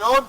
Sean?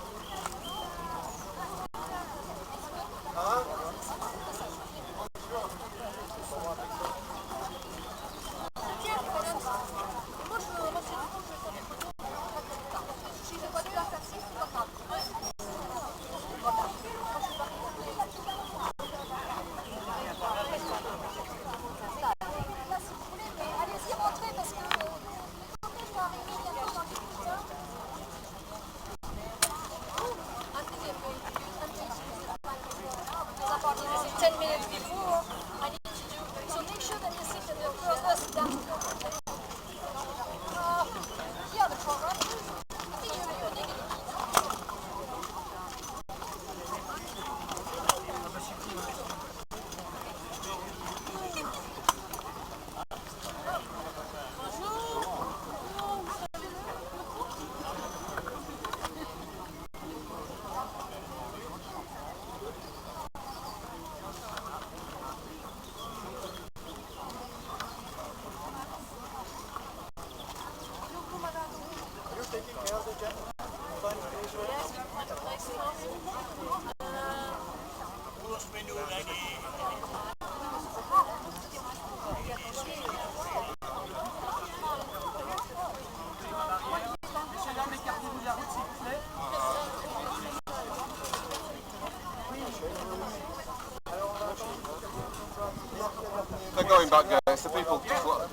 They're going back there. It's the people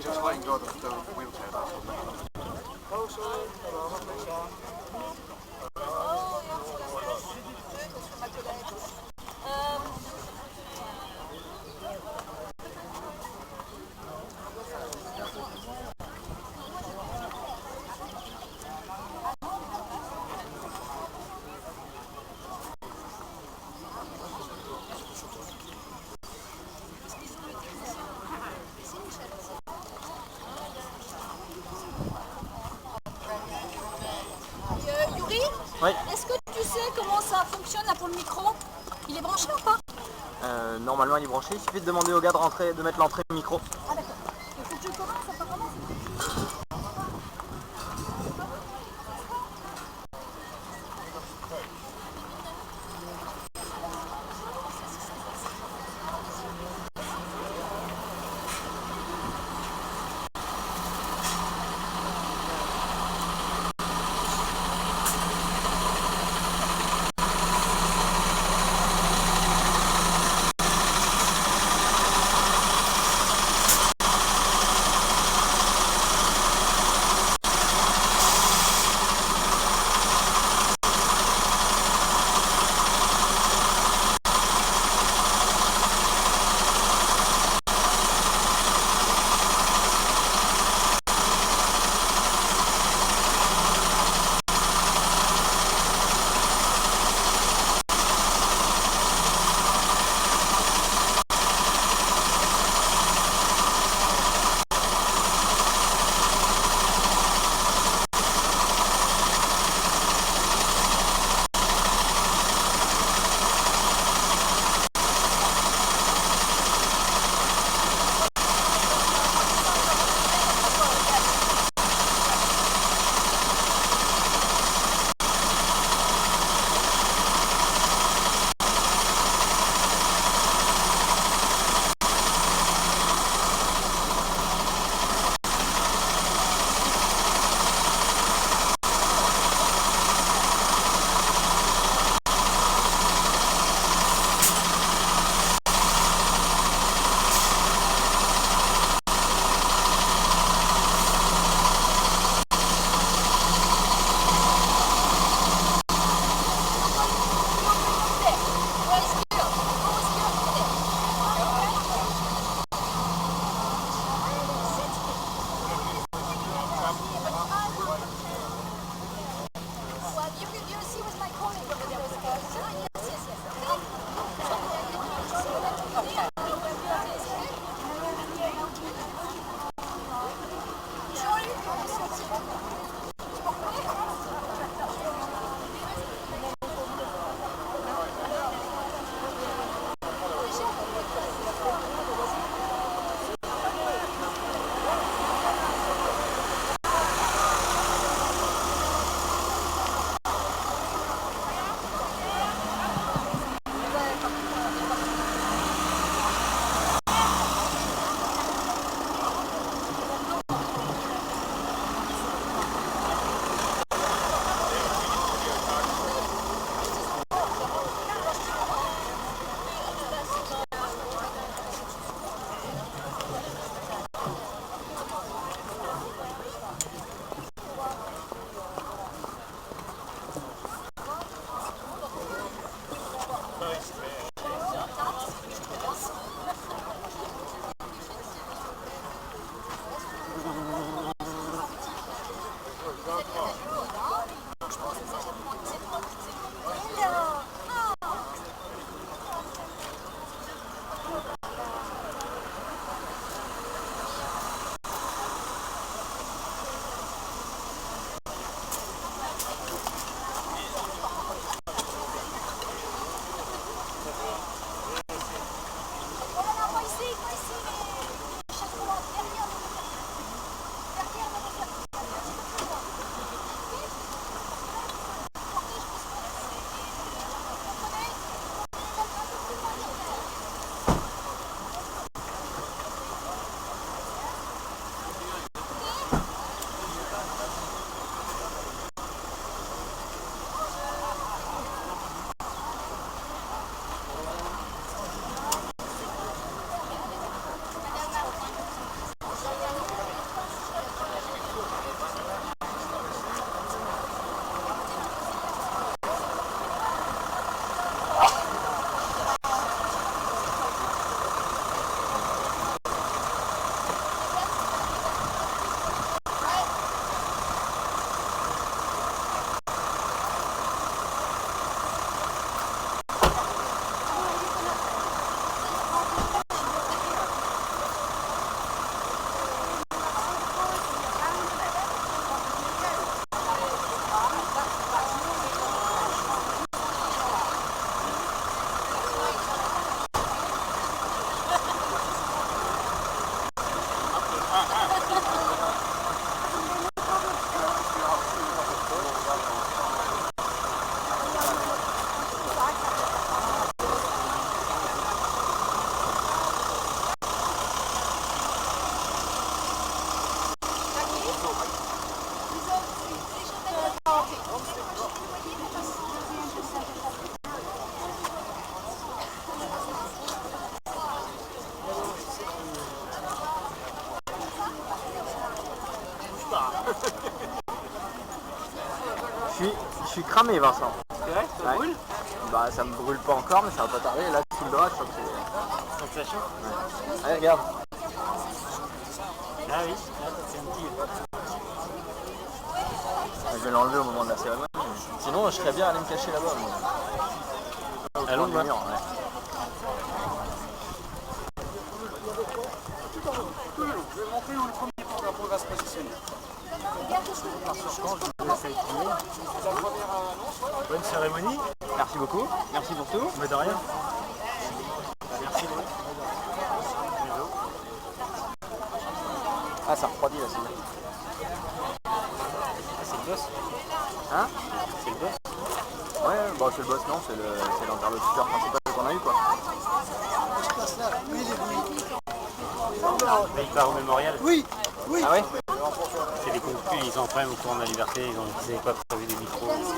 just letting go of the wheelchair. That's what Yuri, Oui. est-ce que tu sais comment ça fonctionne là pour le micro? Il est branché ou pas? Normalement il est branché, il suffit de demander au gars de mettre l'entrée micro. Ah d'accord. Il faut que je commence apparemment. Je suis cramé, Vincent. C'est vrai, ça Ouais. brûle? Bah ça me brûle pas encore, mais ça va pas tarder. Là, sous le bras, je crois que c'est... Donc ça chauffe? Allez, regarde. Ah oui, là c'est un petit... Je vais l'enlever au moment de la cérémonie. Sinon, je serais bien allé me cacher là-bas. À l'ombre, mur, ouais. Je vais montrer où le premier programme va se positionner. Bonne cérémonie. Merci beaucoup. Merci pour tout. Mais de rien. Merci. Ah, ça refroidit là, c'est bien. C'est le boss. Hein? C'est le boss. Ouais, bon, c'est le boss, non, c'est l'interlocuteur principal qu'on a eu, quoi. Mais il part au mémorial. Oui, oui. Ah ouais? C'est des conclus, ils ont quand même au cours de la liberté, ils n'avaient pas prévu des micros, etc.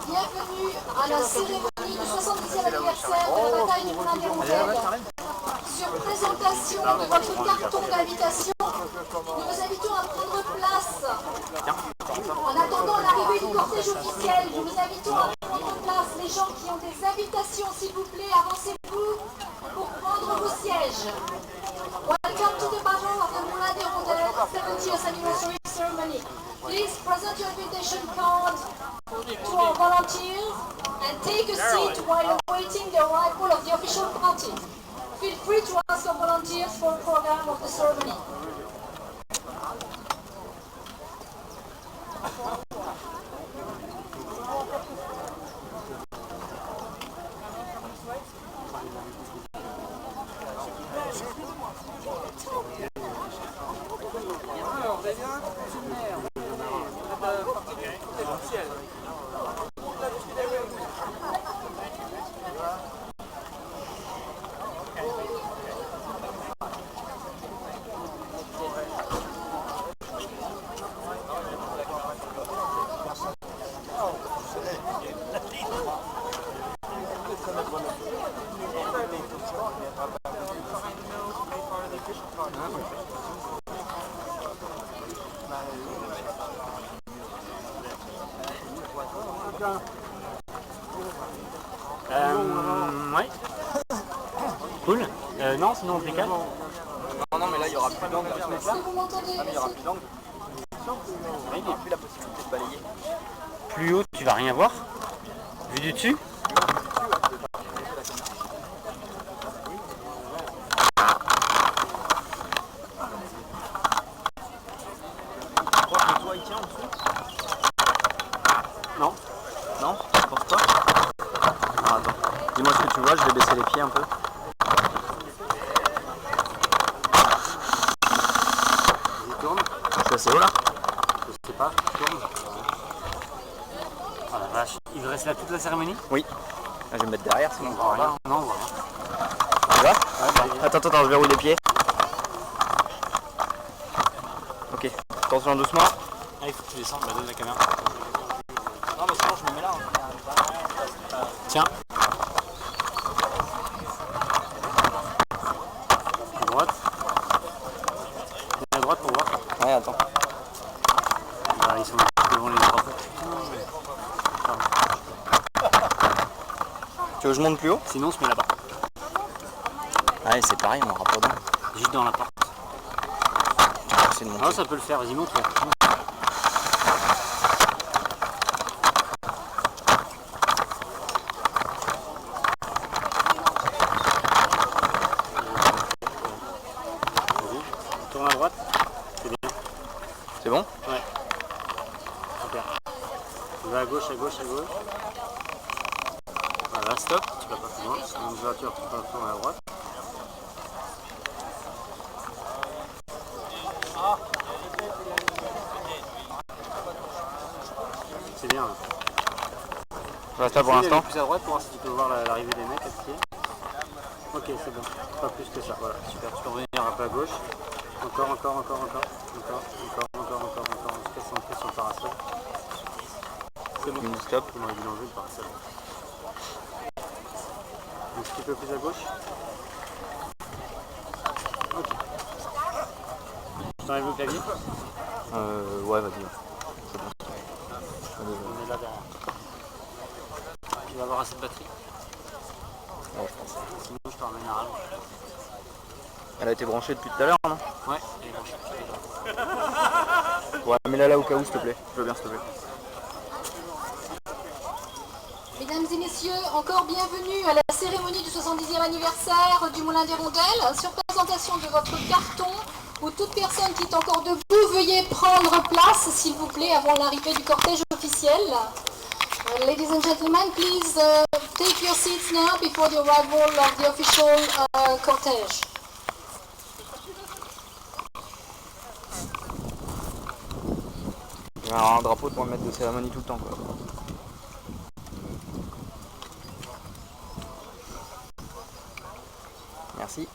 Bienvenue à la cérémonie du 70e anniversaire de la bataille du Moulin des Roussel. Sur présentation de votre carton d'invitation, nous vous invitons à prendre place. En attendant l'arrivée du cortège officiel, nous vous invitons à prendre place. Les gens qui ont des invitations, s'il vous plaît, avancez-vous pour prendre vos sièges. Welcome to the Battle of the Moulin des Roussel 70th anniversary ceremony. Please present your invitation card to our volunteers and take a seat while awaiting the arrival of the official party. Feel free to ask your volunteers for a program of the ceremony. Ouais. Cool. Non, sinon on se décale. Non, mais là, il y aura plus d'angle. Est-ce que vous m'entendez? Ah, mais il y aura plus d'angle. Là, il n'y a plus la possibilité de balayer. Plus haut, tu vas rien voir. Vu du dessus. Tu crois que le toit, il tient en dessous? Non. Non? Je pense pas. Ah, attends. Dis-moi ce que tu vois, je vais baisser les pieds un peu. Il tourne. Je suis assez haut là? Je sais pas. Il tourne. Oh la vache. Il reste là toute la cérémonie? Oui. Je vais me mettre derrière sinon. On voit rien. Non, on voit rien. Tu vois? Attends, je verrouille les pieds. Ok. Attention doucement. Ah, il faut que tu descendes. Bah, donne la caméra. Non, mais sinon je me mets là. Tiens. À droite. Viens à droite pour voir. Ouais, attends. Bah, ils sont devant les trois. Tu veux que je monte plus haut? Sinon, on se met là-bas. Ouais, c'est pareil, on aura pas d'angle. Juste dans la porte. C'est de monter. Ah, ça peut le faire. Vas-y, monte. Ouais. Vas-y. Tourne à droite. C'est bien. C'est bon? Ouais. Super. Tu vas à gauche, à gauche, à gauche. Voilà, stop. Tu vas pas plus loin. C'est une voiture, tu vas tourner à droite. C'est bien. Hein. Je reste là pour Essaye l'instant. d'aller plus à droite pour voir si tu peux voir l'arrivée des mecs à pied. Ok, c'est bon. Pas plus que ça. Voilà, super. Tu peux revenir un peu à gauche. Encore. On se fait centrer sur le parasol. C'est bon. Stop. On aurait dû l'enlever le parasol. Un petit peu plus à gauche. Ok. Je t'enlève le clavier. Ouais, vas-y. C'est bon. On est là derrière. Tu vas avoir assez de batterie. Ouais, je pense. Sinon je te ramène à rallonge. Elle a été branchée depuis tout à l'heure, non? Ouais, elle est branchée. Ouais, mets-la là au cas où, s'il te plaît. Je veux bien, s'il te plaît. Mesdames et messieurs, encore bienvenue à la cérémonie du 70e anniversaire du Moulin des Rondelles. Sur présentation de votre carton, où toute personne qui est encore debout, veuillez prendre place, s'il vous plaît, avant l'arrivée du cortège officiel. Ladies and gentlemen, please take your seats now before the arrival of the official cortège. Il y a un drapeau pour le maître de cérémonie tout le temps, quoi. Merci.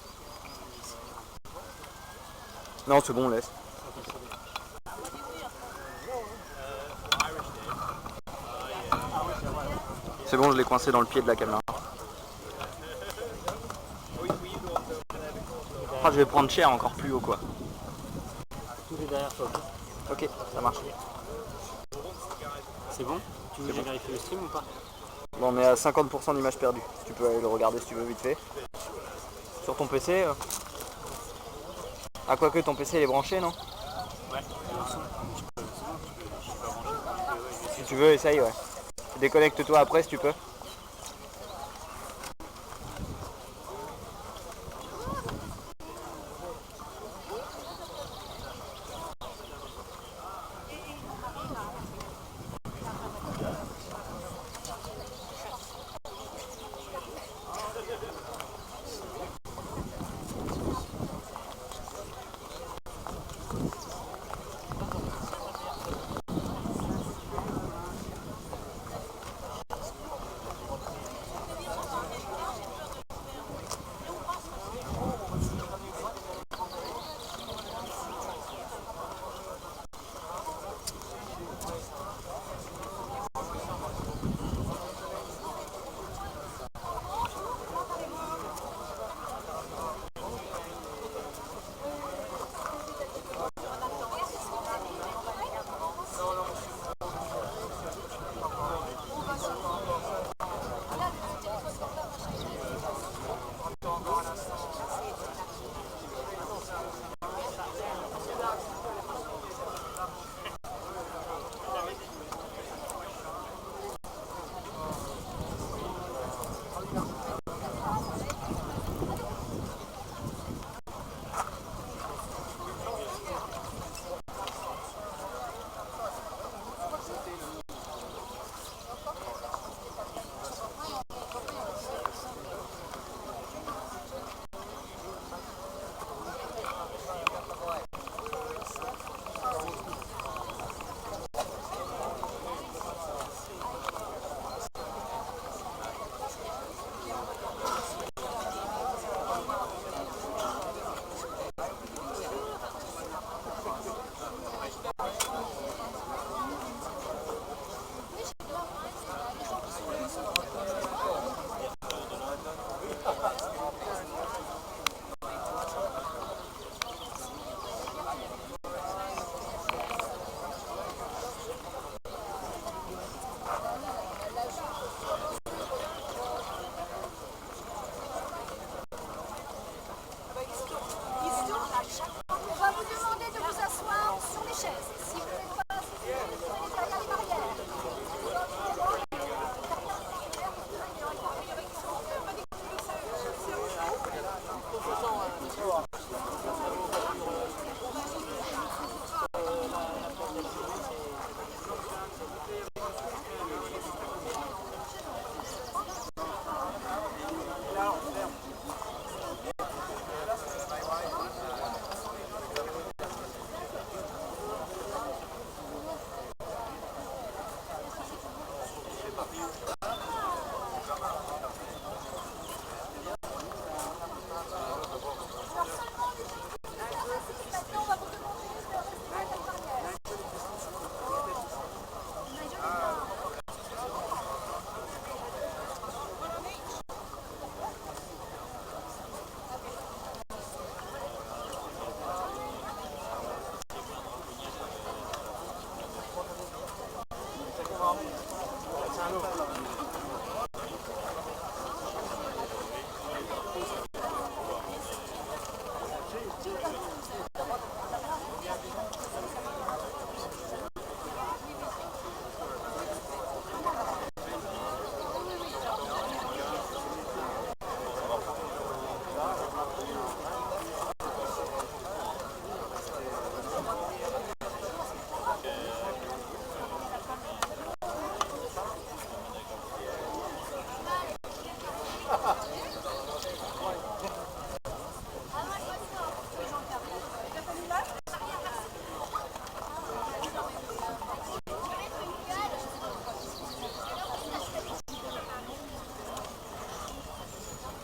Non, c'est bon, on laisse. C'est bon, je l'ai coincé dans le pied de la caméra. Ah, je vais prendre cher encore plus haut, quoi. Tout est derrière toi. Ok, ça marche. C'est bon? Tu veux que j'ai vérifié le stream ou pas? Bon, on est à 50% d'image perdue. Tu peux aller le regarder si tu veux vite fait. Sur ton PC Ah, quoique ton PC il est branché, non? Ouais, c'est bon, je suis pas branché. Si tu veux, essaye, ouais. Déconnecte-toi après si tu peux.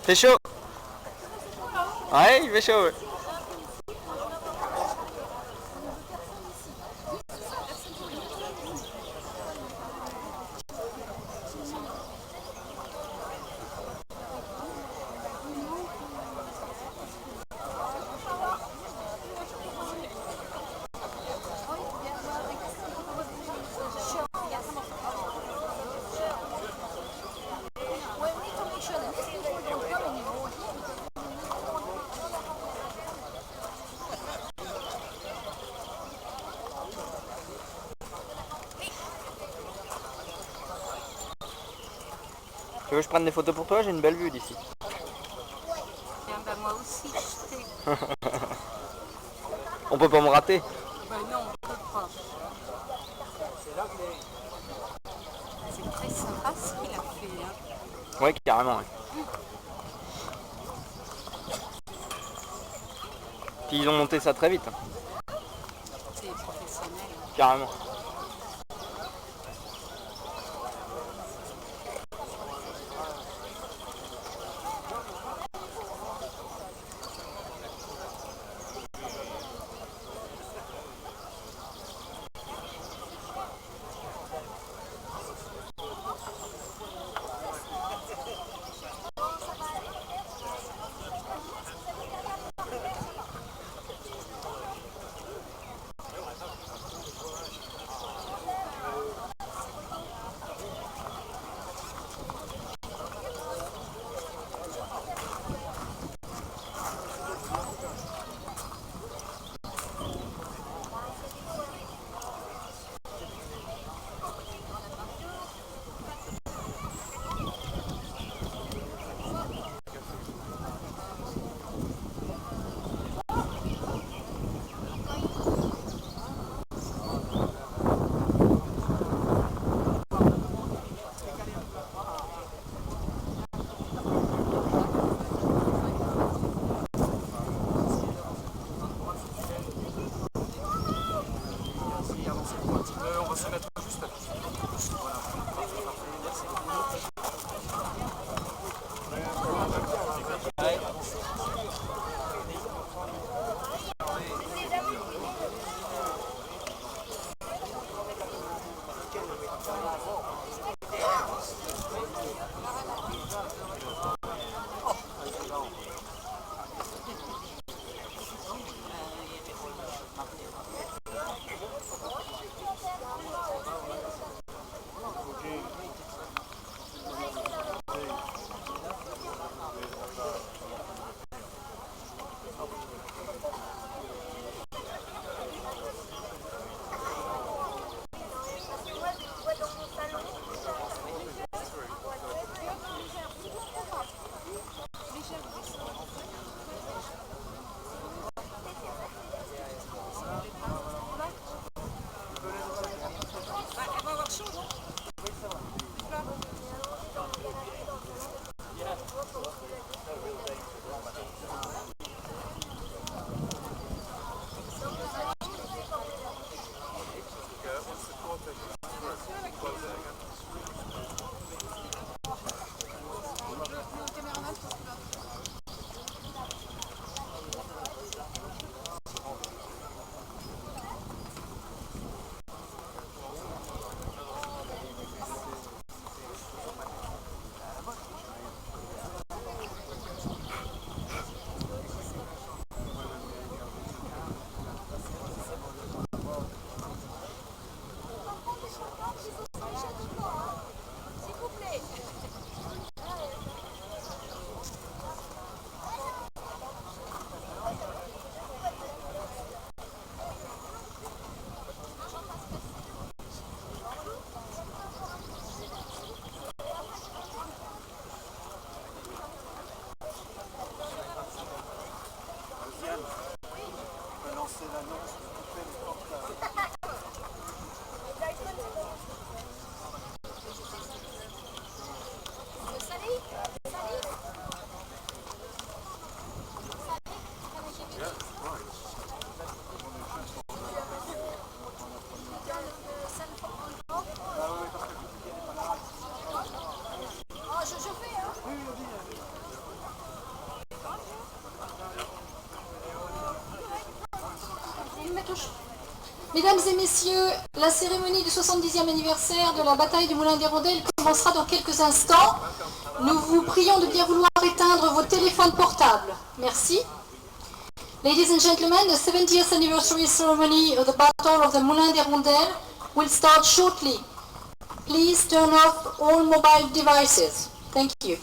Fait chaud. Ouais, il fait chaud. Ouais. Tu veux que je prenne des photos pour toi? J'ai une belle vue d'ici. Bah moi aussi, je sais. On peut pas me rater. Bah non, on peut pas. C'est très sympa ce qu'il a fait. Hein. Ouais, carrément. Ouais. Puis ils ont monté ça très vite. Hein. C'est professionnel. Carrément. On va se mettre juste à côté. Voilà. Merci beaucoup. touche. Mesdames et messieurs, la cérémonie du 70e anniversaire de la bataille du Moulin des Rondelles commencera dans quelques instants. Nous vous prions de bien vouloir éteindre vos téléphones portables. Merci. Ladies and gentlemen, the 70th anniversary ceremony of the Battle of the Moulin des Rondelles will start shortly. Please turn off all mobile devices. Thank you.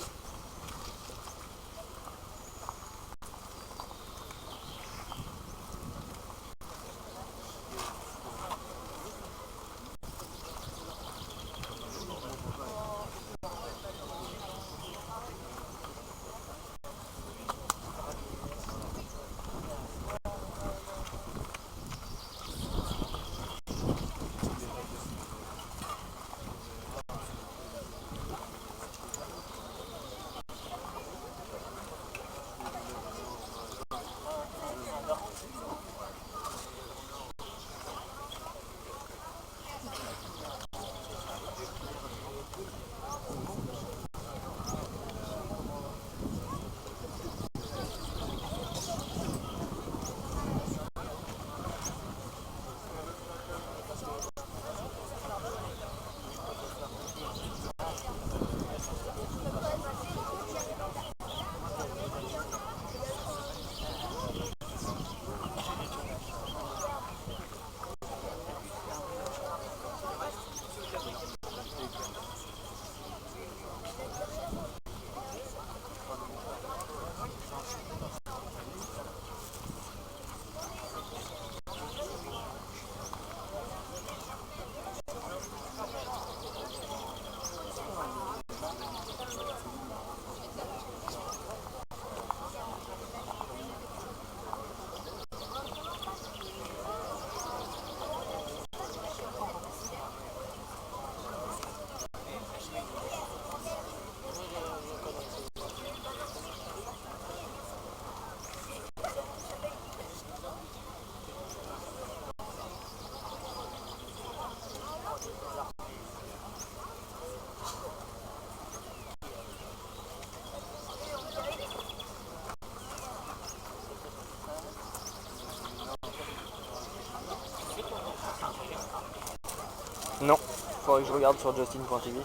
Non, faudrait que je regarde sur Justin.tv.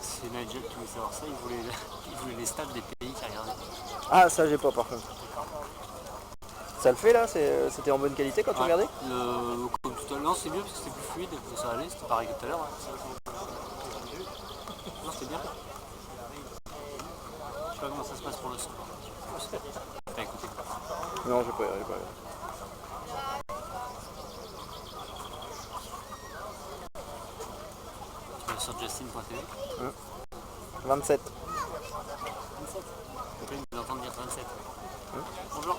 C'est Nigel qui voulait savoir ça, il voulait les stats des pays qui regardaient. Ah, ça j'ai pas par contre. Ça le fait là? C'était en bonne qualité quand tu regardais? Comme tout à l'heure, c'est mieux parce que c'était plus fluide, ça allait, c'était pareil que tout à l'heure. Hein. Non, c'était bien. Je sais pas comment ça se passe pour le son. T'as écouté? Non, j'ai pas. Sur Justin.tv 27. Donc là, il nous entend dire 27. Bonjour.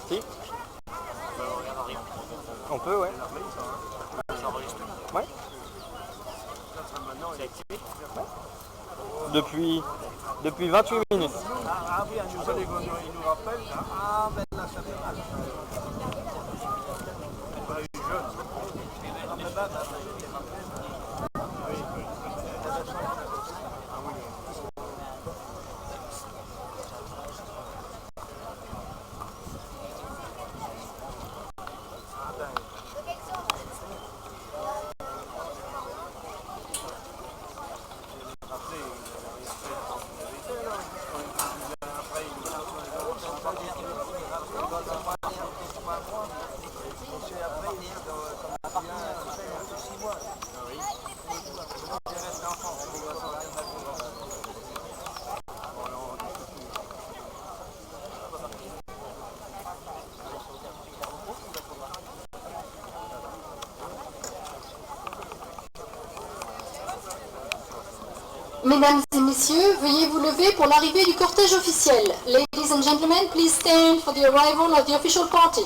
Si. On peut, ouais. Ouais. C'est activé? Depuis 28 minutes. Ah oui, il nous rappelle. Ah ben là, ça fait mal. Pas eu jeune. Ah ben là, Mesdames et messieurs, veuillez vous lever pour l'arrivée du cortège officiel. Ladies and gentlemen, please stand for the arrival of the official party.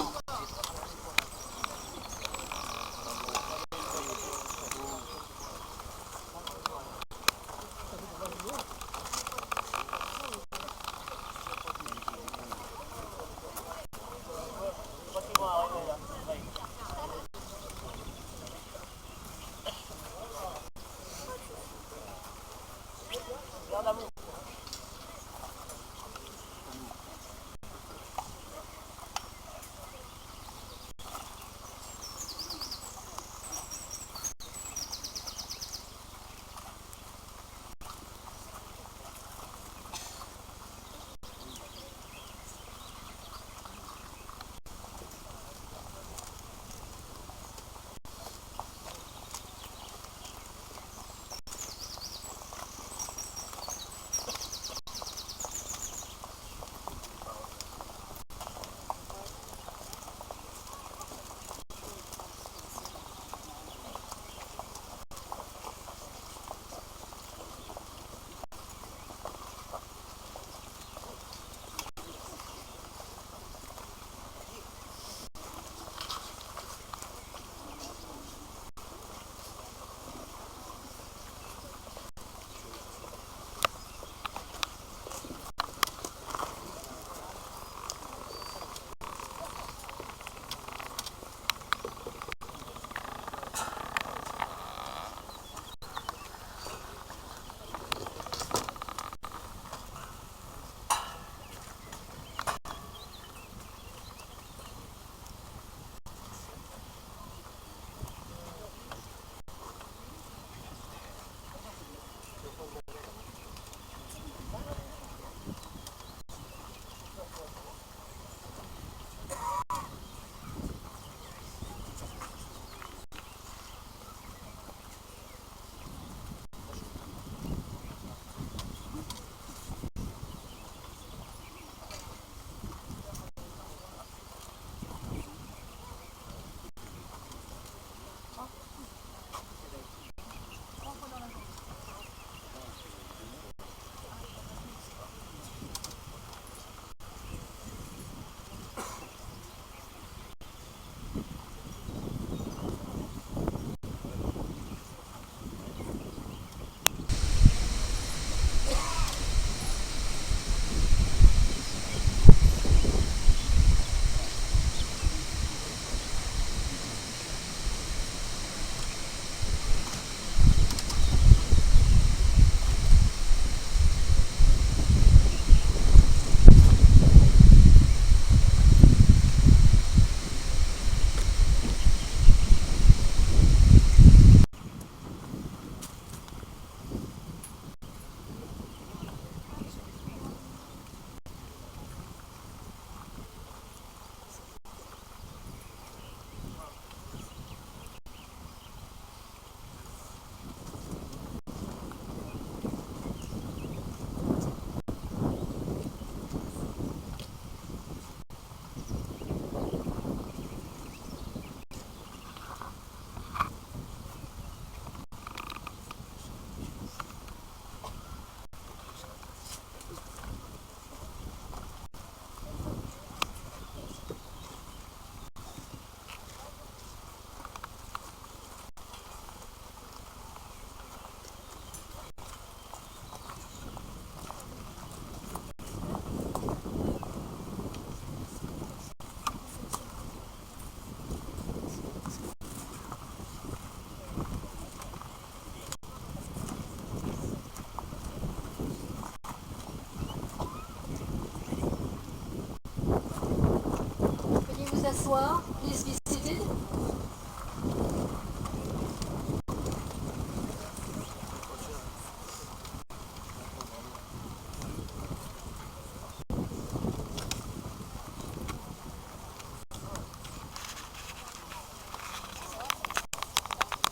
s'asseoir. Please be seated.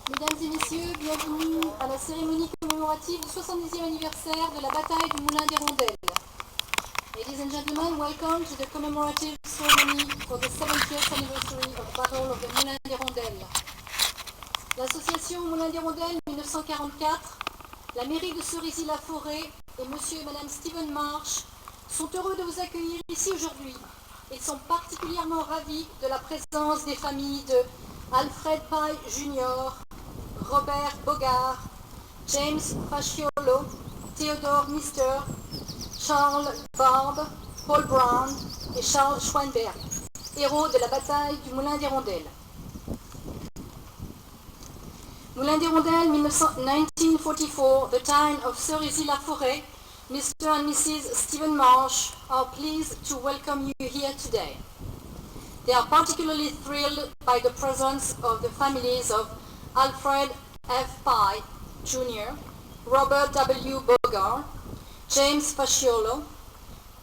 Mesdames et messieurs, bienvenue à la cérémonie commémorative du 70e anniversaire de la bataille du Moulin des Rondelles. Ladies and gentlemen, welcome to the commemorative ceremony for the 70th anniversary of the Battle of the Moulin des Rondelles. L'association Moulin des Rondelles 1944 La mairie de Cerisy-la-Forêt et monsieur et madame Stephen Marsh sont heureux de vous accueillir ici aujourd'hui. Ils sont particulièrement ravis de la présence des familles de Alfred Pye Jr., Robert Bogart, James Fasciolo, Theodore Mister, Charles Barbe, Paul Brown et Charles Schweinberg, héros de la bataille du Moulin d'Hirondelle. Moulin d'Hirondelle, 1944, the town of Cerisy-la-Forêt. Mr. and Mrs. Stephen Marsh are pleased to welcome you here today. They are particularly thrilled by the presence of the families of Alfred F. Pye Jr., Robert W. Bogart, James Fasciolo,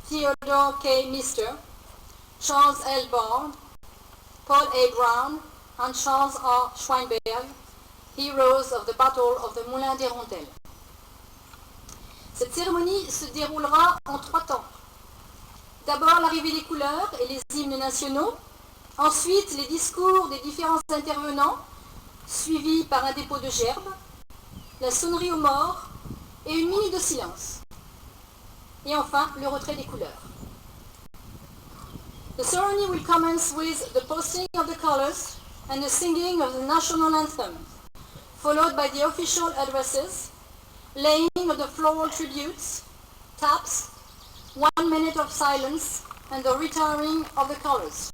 Theodore K. Mister, Charles L. Bard, Paul A. Brown, and Charles R. Schweinberg, heroes of the Battle of the Moulin d'Hirondelle. Cette cérémonie se déroulera en 3 temps. D'abord l'arrivée des couleurs et les hymnes nationaux, ensuite les discours des différents intervenants, suivis par un dépôt de gerbes, la sonnerie aux morts et une minute de silence. Et enfin, le retrait des couleurs. The ceremony will commence with the posting of the colors and the singing of the national anthem, followed by the official addresses, laying of the floral tributes, taps, 1 minute of silence, and the retiring of the colors.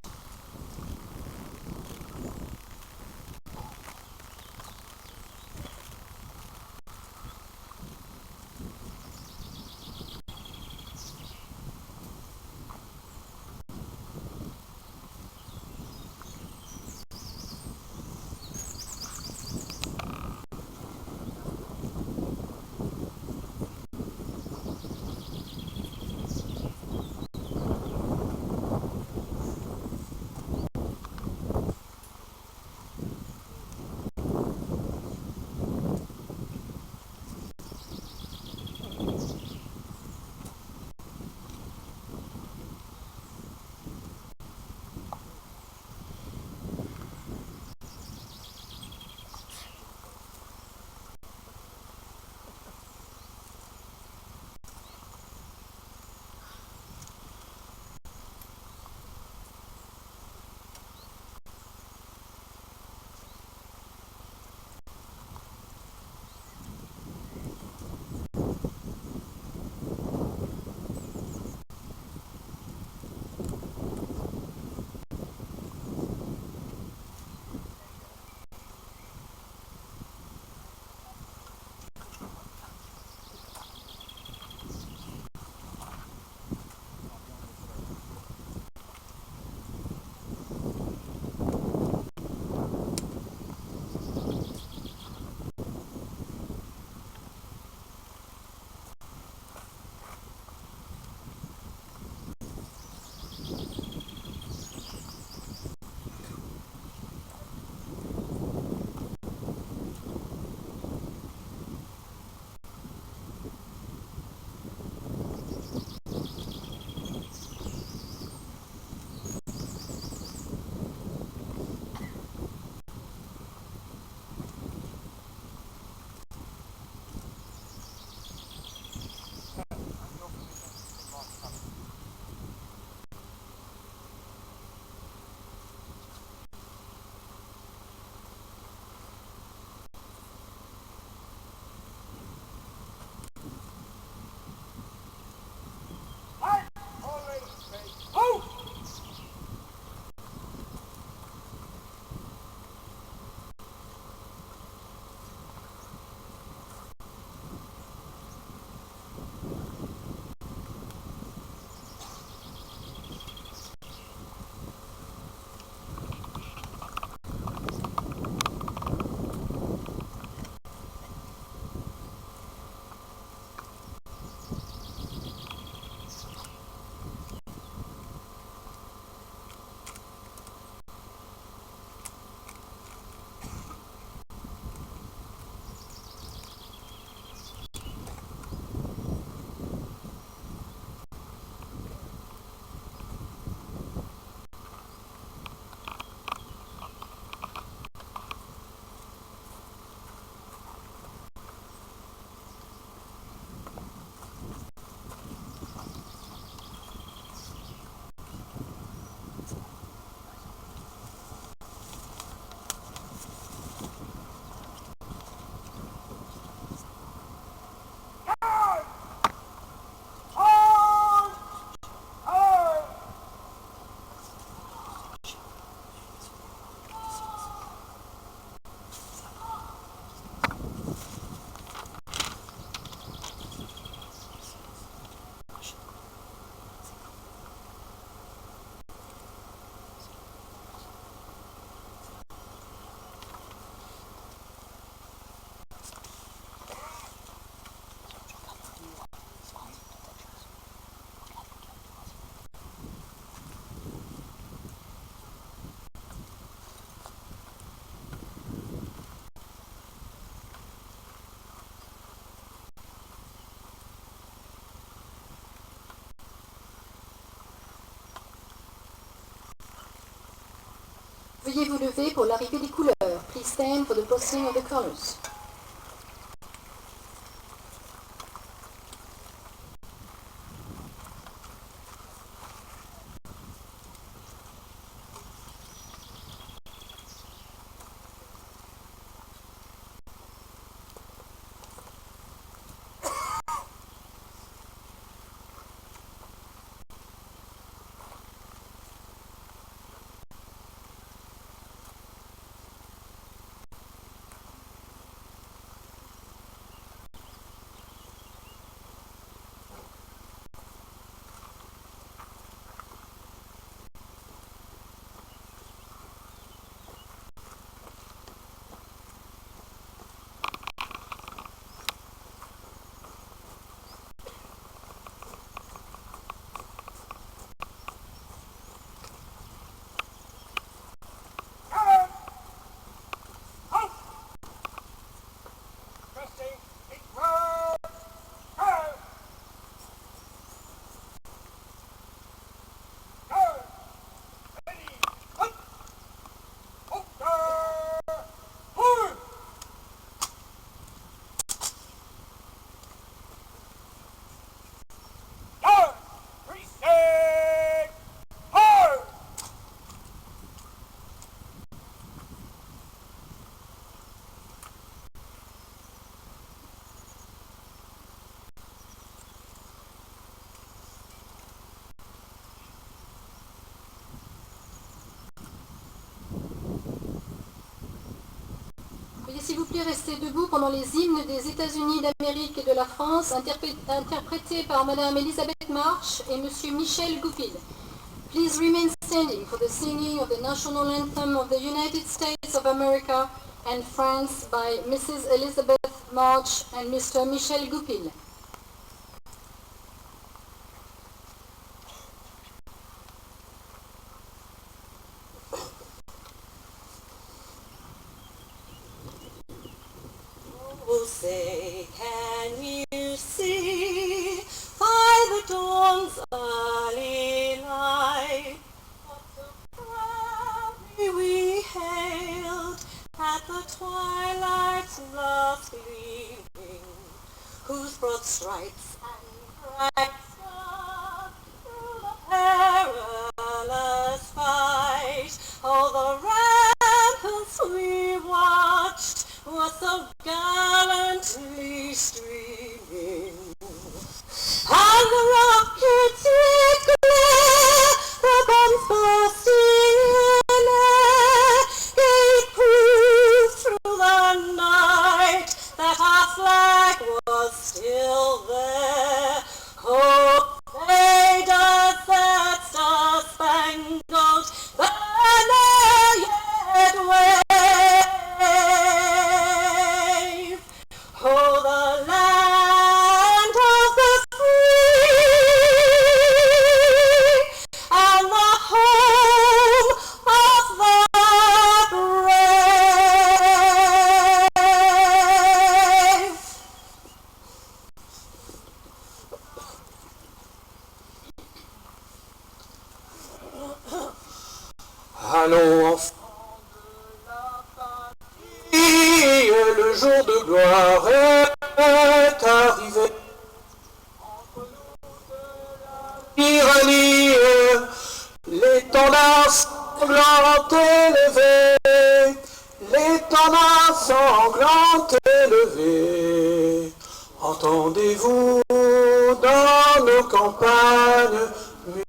Veuillez vous lever pour l'arrivée des couleurs. Please stand for the posting of the colors. Veuillez s'il vous plaît rester debout pendant les hymnes des États-Unis d'Amérique et de la France, interprétés par Madame Elizabeth March et Monsieur Michel Goupil. Please remain standing for the singing of the national anthem of the United States of America and France by Mrs. Elizabeth March and Mr. Michel Goupil. Oh, say, can you see by the dawn's early light what the prairie we hailed at the twilight's last gleaming, whose broad stripes and bright stars through the perilous fight, all the ramparts we watched were so gallantly streaming, and the rockets did glare, the bombs bursting in air, gave proof through the night that our flag was still there. Oh, say does that star-spangled banner yet wave? Oh, the land of the free and the home of the brave. Allons enfants de la patrie, le jour de gloire est arrivé. Entre nous de la tyrannie, l'étendard sanglant élevé, l'étendard sanglant élevé. Entendez-vous dans nos campagnes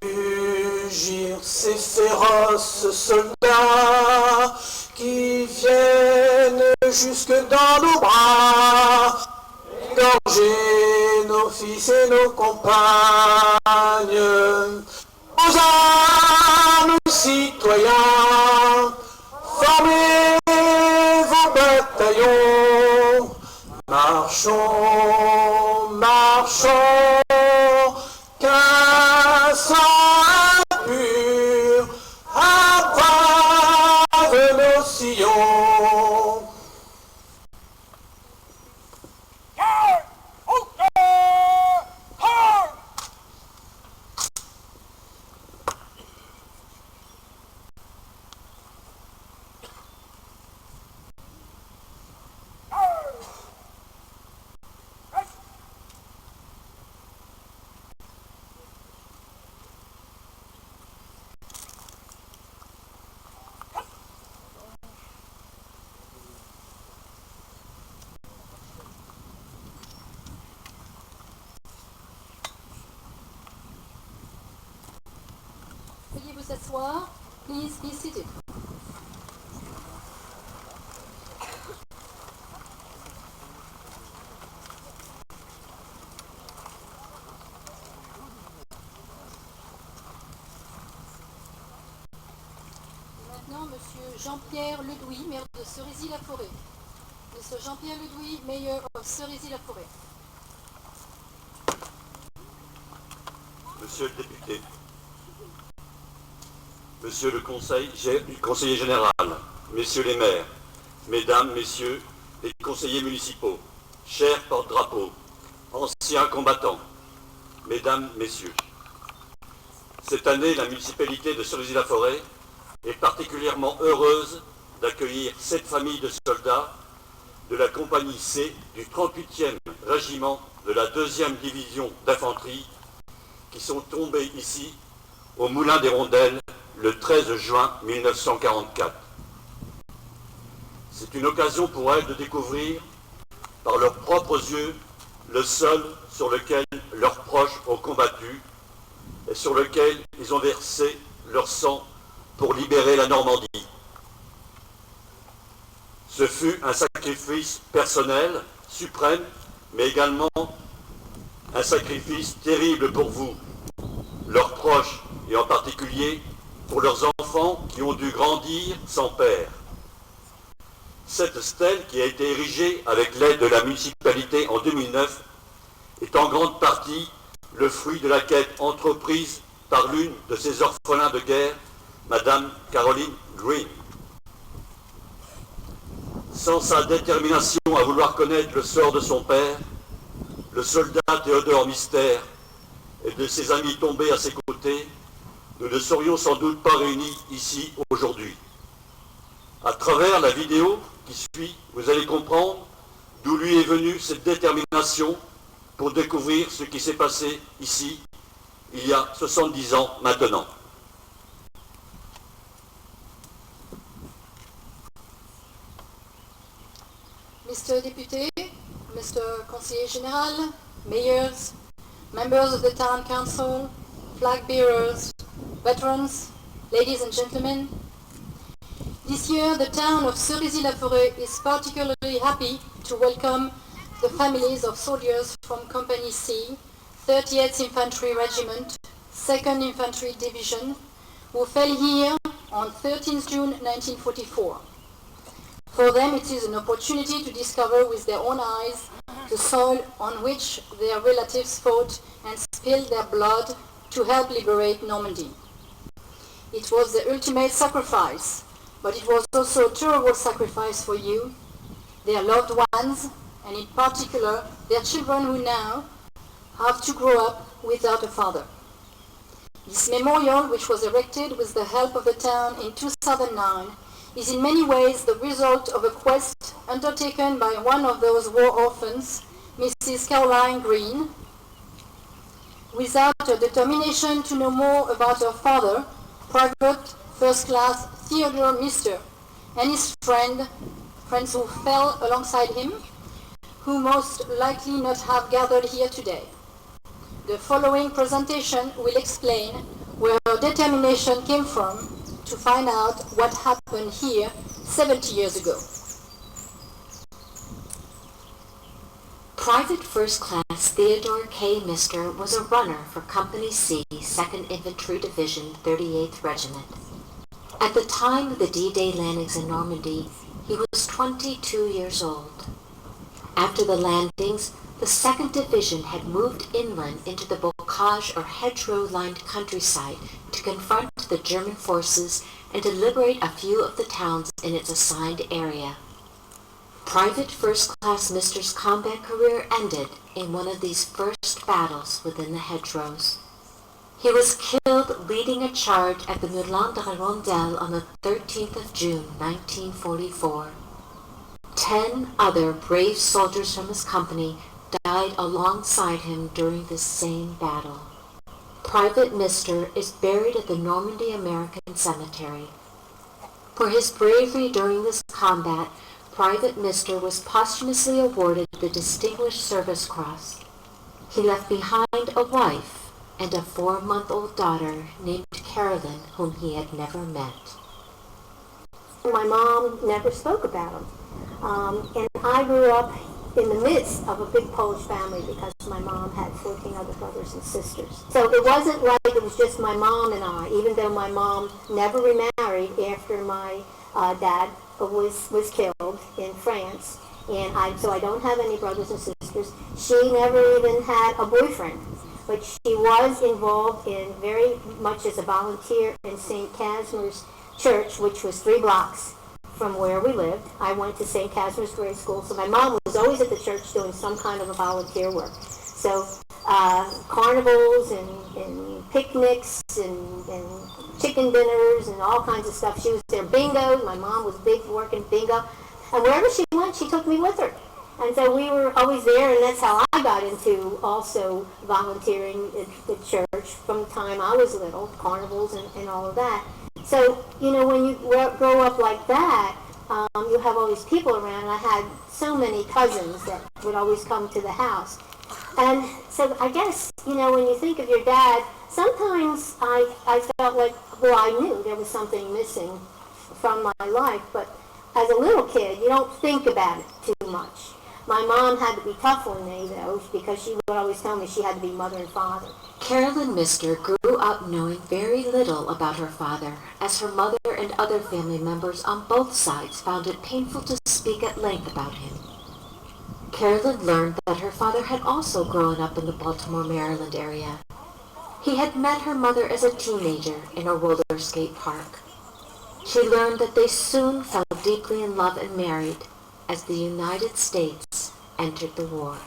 mugir ces féroces soldats qui viennent jusque dans nos bras, égorger nos fils et nos compagnes. Aux armes, citoyens, formez vos bataillons, marchons, marchons, qu'un sang impur abreuve nos sillons. Veuillez vous asseoir. Please be seated. Maintenant, Monsieur Jean-Pierre Ledouis, maire de Cerisy-la-Forêt. Monsieur Jean-Pierre Ledouis, mayor of Cerisy-la-Forêt. Monsieur le député, Monsieur le conseiller général, Messieurs les maires, Mesdames, Messieurs les conseillers municipaux, chers porte-drapeaux, anciens combattants, Mesdames, Messieurs. Cette année, la municipalité de Cerisy-la-Forêt est particulièrement heureuse d'accueillir 7 familles de soldats de la compagnie C du 38e régiment de la 2e division d'infanterie qui sont tombés ici au Moulin des Rondelles le 13 juin 1944. C'est une occasion pour elles de découvrir par leurs propres yeux le sol sur lequel leurs proches ont combattu et sur lequel ils ont versé leur sang pour libérer la Normandie. Ce fut un sacrifice personnel, suprême, mais également un sacrifice terrible pour vous, leurs proches, et en particulier pour leurs enfants qui ont dû grandir sans père. Cette stèle, qui a été érigée avec l'aide de la municipalité en 2009, est en grande partie le fruit de la quête entreprise par l'une de ces orphelins de guerre, Madame Caroline Green. Sans sa détermination à vouloir connaître le sort de son père, le soldat Théodore Mystère et de ses amis tombés à ses côtés, nous ne serions sans doute pas réunis ici aujourd'hui. À travers la vidéo qui suit, vous allez comprendre d'où lui est venue cette détermination pour découvrir ce qui s'est passé ici, il y a 70 ans maintenant. Mr. Député, Mr. Conseiller Général, mayors, members of the Town Council, flag bearers, veterans, ladies and gentlemen, this year the town of Cerisy-la-Forêt is particularly happy to welcome the families of soldiers from Company C, 38th Infantry Regiment, 2nd Infantry Division, who fell here on 13th June 1944. For them, it is an opportunity to discover with their own eyes the soil on which their relatives fought and spilled their blood to help liberate Normandy. It was the ultimate sacrifice, but it was also a terrible sacrifice for you, their loved ones, and in particular, their children who now have to grow up without a father. This memorial, which was erected with the help of the town in 2009, is in many ways the result of a quest undertaken by one of those war orphans, Mrs. Caroline Green. Without a determination to know more about her father, Private First Class Theodore Mister, and his friends who fell alongside him, who most likely not have gathered here today. The following presentation will explain where her determination came from to find out what happened here 70 years ago. Private First Class Theodore K. Mister was a runner for Company C, 2nd Infantry Division, 38th Regiment. At the time of the D-Day landings in Normandy, he was 22 years old. After the landings, the 2nd Division had moved inland into the bocage or hedgerow-lined countryside to confront the German forces and to liberate a few of the towns in its assigned area. Private First Class Mister's combat career ended in one of these first battles within the hedgerows. He was killed leading a charge at the Moulin de Rondelles on the 13th of June, 1944. 10 other brave soldiers from his company died alongside him during this same battle. Private Mister is buried at the Normandy American Cemetery. For his bravery during this combat, Private Mister was posthumously awarded the Distinguished Service Cross. He left behind a wife and a 4-month-old daughter named Carolyn, whom he had never met. My mom never spoke about him. And I grew up in the midst of a big Polish family because my mom had 14 other brothers and sisters. So it wasn't like it was just my mom and I, even though my mom never remarried after my dad was killed in France. And so I don't have any brothers and sisters. She never even had a boyfriend. But she was involved in very much as a volunteer in St. Casimir's Church, which was 3 blocks from where we lived. I went to St. Casimir's grade school, so my mom was always at the church doing some kind of a volunteer work. So carnivals and picnics and chicken dinners and all kinds of stuff. She was there. Bingo. My mom was big working bingo. And wherever she went, she took me with her. And so we were always there, and that's how I got into also volunteering at the church from the time I was little, carnivals and all of that. So, you know, when you grow up like that, you have all these people around. I had so many cousins that would always come to the house. And so I guess, you know, when you think of your dad, sometimes I felt like, well, I knew there was something missing from my life, but as a little kid, you don't think about it too much. My mom had to be tough on me, though, because she would always tell me she had to be mother and father. Carolyn Mister grew up knowing very little about her father, as her mother and other family members on both sides found it painful to speak at length about him. Carolyn learned that her father had also grown up in the Baltimore, Maryland area. He had met her mother as a teenager in a roller skate park. She learned that they soon fell deeply in love and married as the United States entered the war.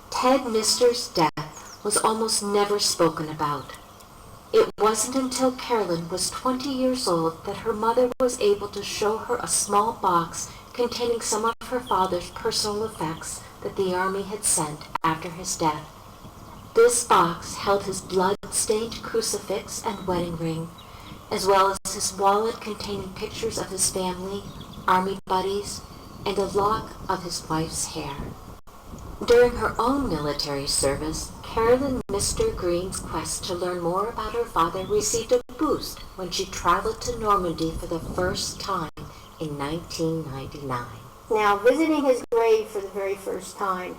Ted Mister's death was almost never spoken about. It wasn't until Carolyn was 20 years old that her mother was able to show her a small box containing some of her father's personal effects that the Army had sent after his death. This box held his blood-stained crucifix and wedding ring, as well as his wallet containing pictures of his family, Army buddies, and a lock of his wife's hair. During her own military service, Carolyn Mister Green's quest to learn more about her father received a boost when she traveled to Normandy for the first time in 1999. Now, visiting his grave for the very first time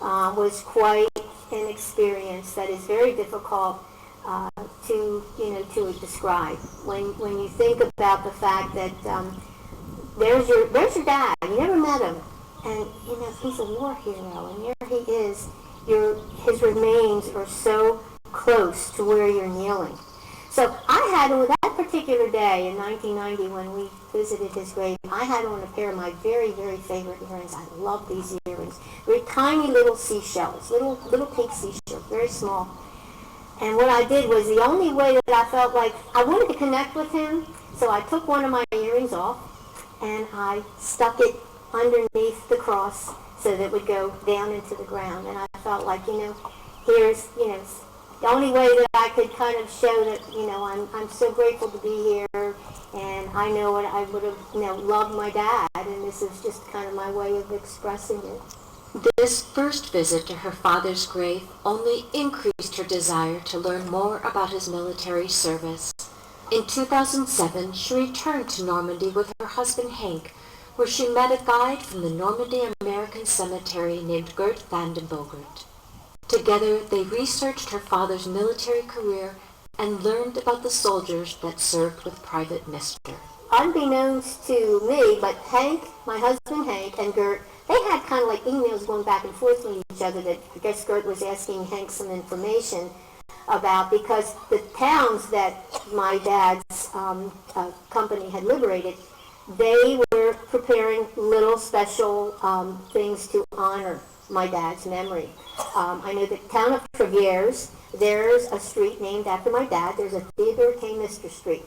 was quite an experience that is very difficult to describe. When you think about the fact that there's your dad, you never met him, and you know he's a war hero, and here he is. His remains are so close to where you're kneeling. So I had on that particular day in 1990 when we visited his grave, I had on a pair of my very, very favorite earrings. I love these earrings. They're tiny little seashells, little pink seashells, very small. And what I did was the only way that I felt like I wanted to connect with him, so I took one of my earrings off and I stuck it underneath the cross so that it would go down into the ground. And I felt like, here's, the only way that I could kind of show that, I'm so grateful to be here, and I know what I would have, loved my dad, and this is just kind of my way of expressing it. This first visit to her father's grave only increased her desire to learn more about his military service. In 2007, she returned to Normandy with her husband Hank, where she met a guide from the Normandy American Cemetery named Gert van den Bogert. Together, they researched her father's military career and learned about the soldiers that served with Private Mister. Unbeknownst to me, but Hank, my husband Hank, and Gert, they had kind of like emails going back and forth with each other that I guess Gert was asking Hank some information about, because the towns that my dad's company had liberated, they were preparing little special things to honor my dad's memory. I know the town of Treviers, there's a street named after my dad. There's a Theodore K. Mister Street.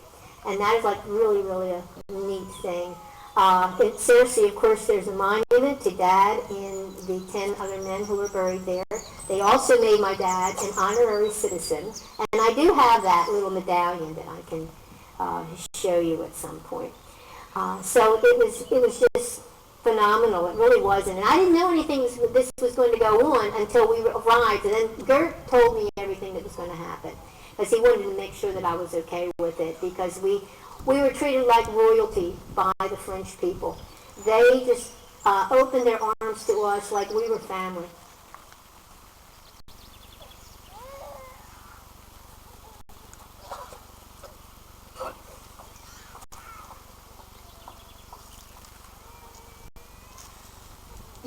And that is like really, really a neat thing. In Cersei, of course, there's a monument to Dad and the 10 other men who were buried there. They also made my dad an honorary citizen. And I do have that little medallion that I can show you at some point. So it was just phenomenal. It really wasn't. And I didn't know anything this was going to go on until we arrived. And then Gert told me everything that was going to happen. because he wanted to make sure that I was okay with it, because we were treated like royalty by the French people. They just opened their arms to us like we were family.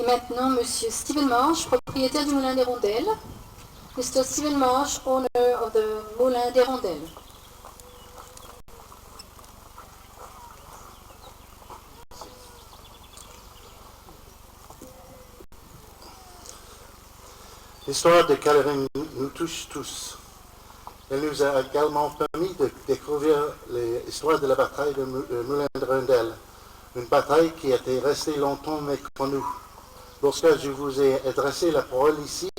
Et maintenant, Monsieur Stephen Marsh, propriétaire du Moulin des Rondelles. Mr. Stephen Marsh, owner of the Moulin des Rondelles. L'histoire de Calering nous touche tous. Elle nous a également permis de découvrir l'histoire de la bataille de Moulin des Rondelles, une bataille qui a été restée longtemps méconnue. Lorsque je vous ai adressé la parole ici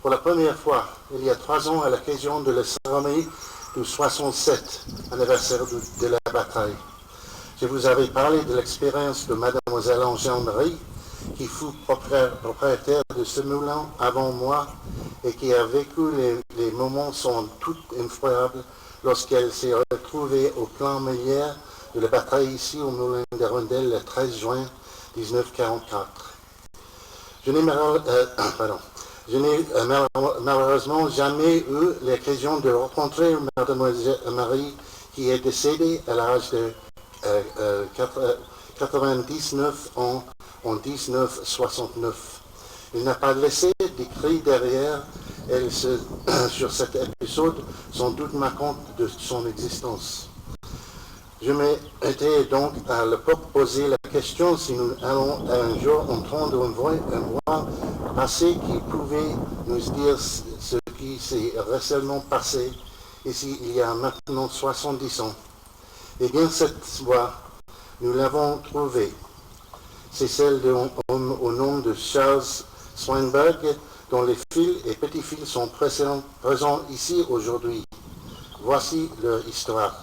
pour la première fois, il y a 3 ans, à l'occasion de la cérémonie du 67 anniversaire de la bataille, je vous avais parlé de l'expérience de Mademoiselle Angèle-Marie, qui fut propriétaire de ce moulin avant moi et qui a vécu les moments sont tout effroyables lorsqu'elle s'est retrouvée au plein milieu de la bataille ici au Moulin des Rondelles le 13 juin 1944. Je n'ai malheureusement jamais eu l'occasion de rencontrer Mademoiselle Marie, qui est décédée à l'âge de 99 ans en 1969. Il n'a pas laissé d'écrit derrière elle sur cet épisode, sans doute marquant de son existence. Je m'étais donc à l'époque posé la question si nous allons un jour entendre une voix passée qui pouvait nous dire ce qui s'est récemment passé ici il y a maintenant 70 ans. Eh bien, cette voix, nous l'avons trouvée. C'est celle au nom de Charles Swinburne, dont les fils et petits-fils sont présents ici aujourd'hui. Voici leur histoire.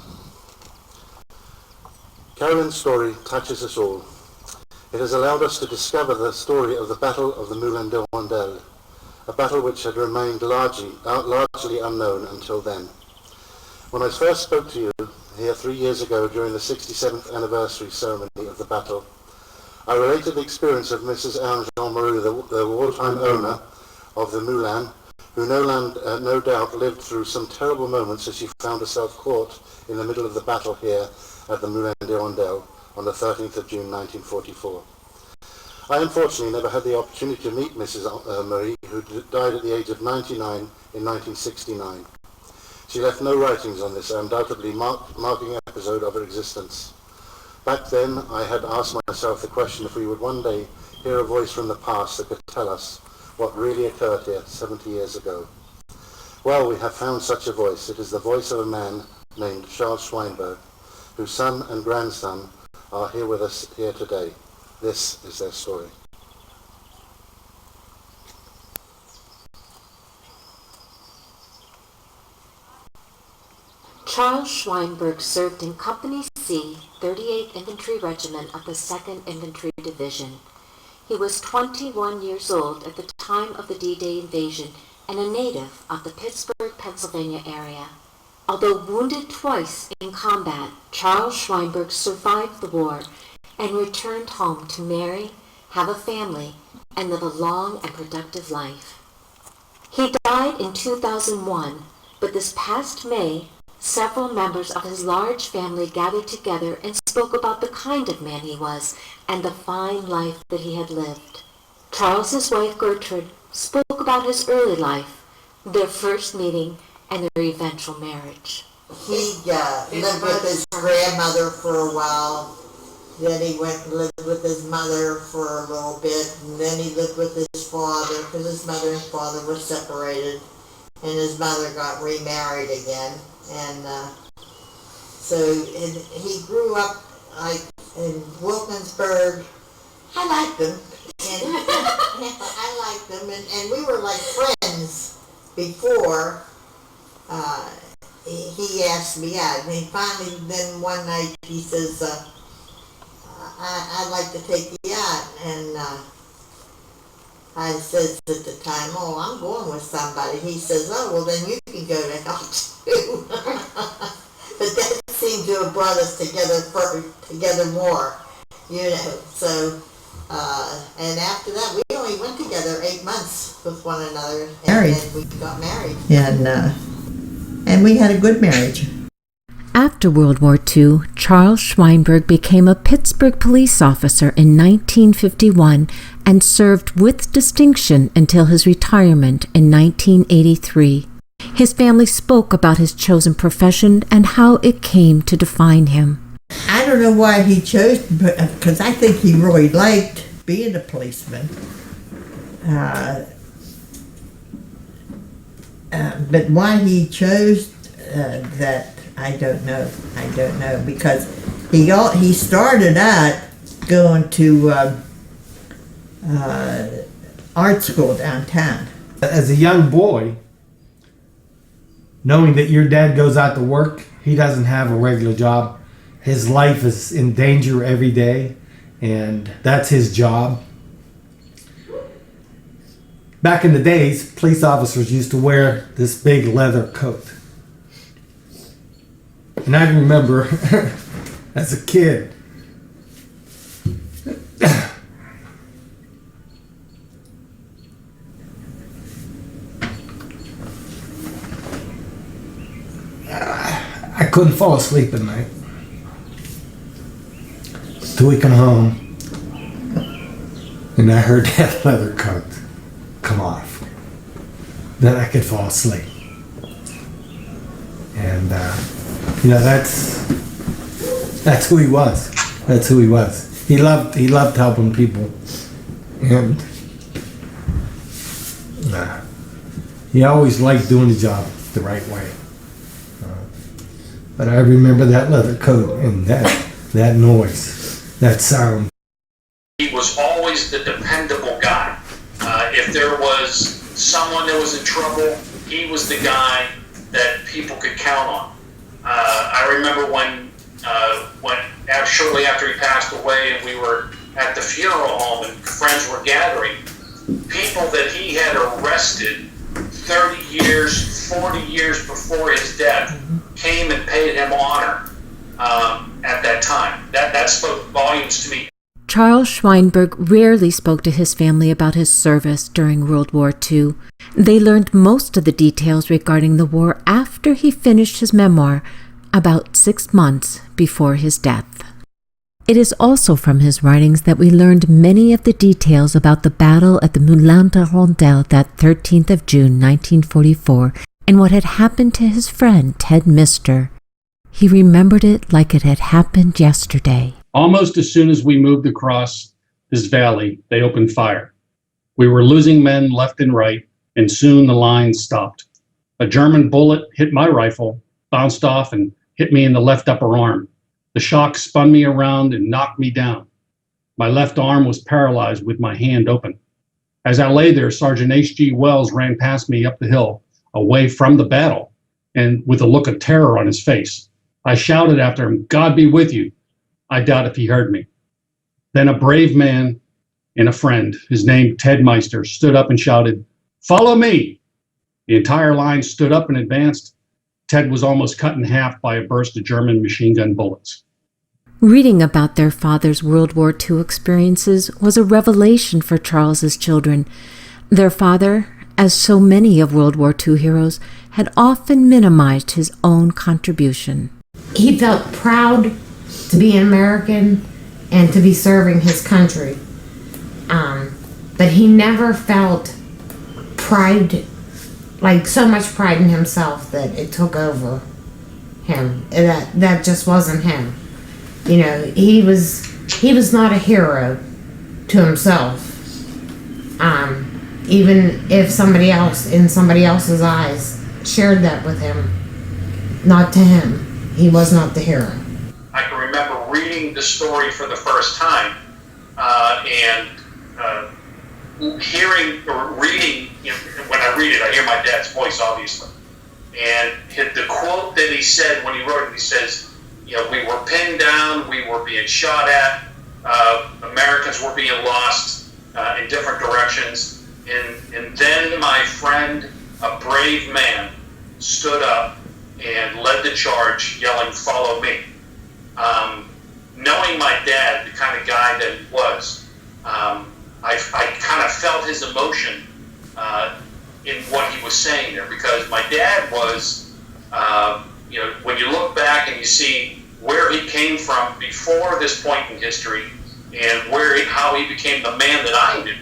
Karen's story touches us all. It has allowed us to discover the story of the Battle of the Moulin des Rondelles, a battle which had remained largely unknown until then. When I first spoke to you here 3 years ago during the 67th anniversary ceremony of the battle, I related the experience of Mrs. Angèle-Marie, the wartime owner of the Moulin, who no doubt lived through some terrible moments as she found herself caught in the middle of the battle here at the Moulin des Rondelles on the 13th of June 1944. I unfortunately never had the opportunity to meet Mrs. Marie, who died at the age of 99 in 1969. She left no writings on this undoubtedly marking episode of her existence. Back then, I had asked myself the question if we would one day hear a voice from the past that could tell us what really occurred here 70 years ago. Well, we have found such a voice. It is the voice of a man named Charles Swinburne, whose son and grandson are here with us here today. This is their story. Charles Schweinberg served in Company C, 38th Infantry Regiment of the 2nd Infantry Division. He was 21 years old at the time of the D-Day invasion and a native of the Pittsburgh, Pennsylvania area. Although wounded twice in combat, Charles Schweinberg survived the war and returned home to marry, have a family, and live a long and productive life. He died in 2001, but this past May, several members of his large family gathered together and spoke about the kind of man he was and the fine life that he had lived. Charles's wife Gertrude spoke about his early life, their first meeting, and their eventual marriage. He lived with his grandmother for a while, then he went and lived with his mother for a little bit, and then he lived with his father, because his mother and father were separated, and his mother got remarried again. And so he grew up like in Wilkinsburg. I liked him, and I liked him, and we were like friends before he asked me out. And finally, then one night he says, "I'd like to take you out," and I said at the time, "Oh, I'm going with somebody." He says, "Oh, well then you can go to hell too. But that seemed to have brought us together more, you know. So, and after that, we only went together 8 months with one another, and then we got married. And we had a good marriage. After World War II, Charles Schweinberg became a Pittsburgh police officer in 1951 and served with distinction until his retirement in 1983. His family spoke about his chosen profession and how it came to define him. I don't know why he chose, because I think he really liked being a policeman. But why he chose that, I don't know. Because he started out going to art school downtown. As a young boy, knowing that your dad goes out to work, he doesn't have a regular job. His life is in danger every day, and that's his job. Back in the days, police officers used to wear this big leather coat. And I remember, as a kid, I couldn't fall asleep at night. Till we come home, and I heard that leather coat come off. Then I could fall asleep. And you know, that's who he was. That's who he was. He loved helping people, and he always liked doing the job the right way. But I remember that leather coat and that noise, that sound. He was always the dependable guy. If there was someone that was in trouble, he was the guy that people could count on. I remember when shortly after he passed away and we were at the funeral home and friends were gathering, people that he had arrested 30 years, 40 years before his death came and paid him honor at that time. That spoke volumes to me. Charles Schweinberg rarely spoke to his family about his service during World War II. They learned most of the details regarding the war after he finished his memoir, about 6 months before his death. It is also from his writings that we learned many of the details about the battle at the Moulin de Rondel that 13th of June 1944 and what had happened to his friend Ted Mister. He remembered it like it had happened yesterday. Almost as soon as we moved across this valley, they opened fire. We were losing men left and right, and soon the line stopped. A German bullet hit my rifle, bounced off, and hit me in the left upper arm. The shock spun me around and knocked me down. My left arm was paralyzed with my hand open. As I lay there, Sergeant H.G. Wells ran past me up the hill, away from the battle, and with a look of terror on his face. I shouted after him, "God be with you." I doubt if he heard me. Then a brave man and a friend, his name Ted Meister, stood up and shouted, "Follow me!" The entire line stood up and advanced. Ted was almost cut in half by a burst of German machine gun bullets. Reading about their father's World War II experiences was a revelation for Charles's children. Their father, as so many of World War II heroes, had often minimized his own contribution. He felt proud to be an American and to be serving his country. But he never felt pride, like so much pride in himself that it took over him. That just wasn't him. You know, he was not a hero to himself. Even if somebody else, in somebody else's eyes, shared that with him, not to him. He was not the hero. I can remember reading the story for the first time and hearing or reading, when I read it, I hear my dad's voice, obviously. And the quote that he said when he wrote it, he says, we were pinned down, we were being shot at, Americans were being lost in different directions. And then my friend, a brave man, stood up and led the charge, yelling, "Follow me." Knowing my dad, the kind of guy that he was, I kind of felt his emotion in what he was saying there, because my dad was, when you look back and you see where he came from before this point in history and how he became the man that I knew,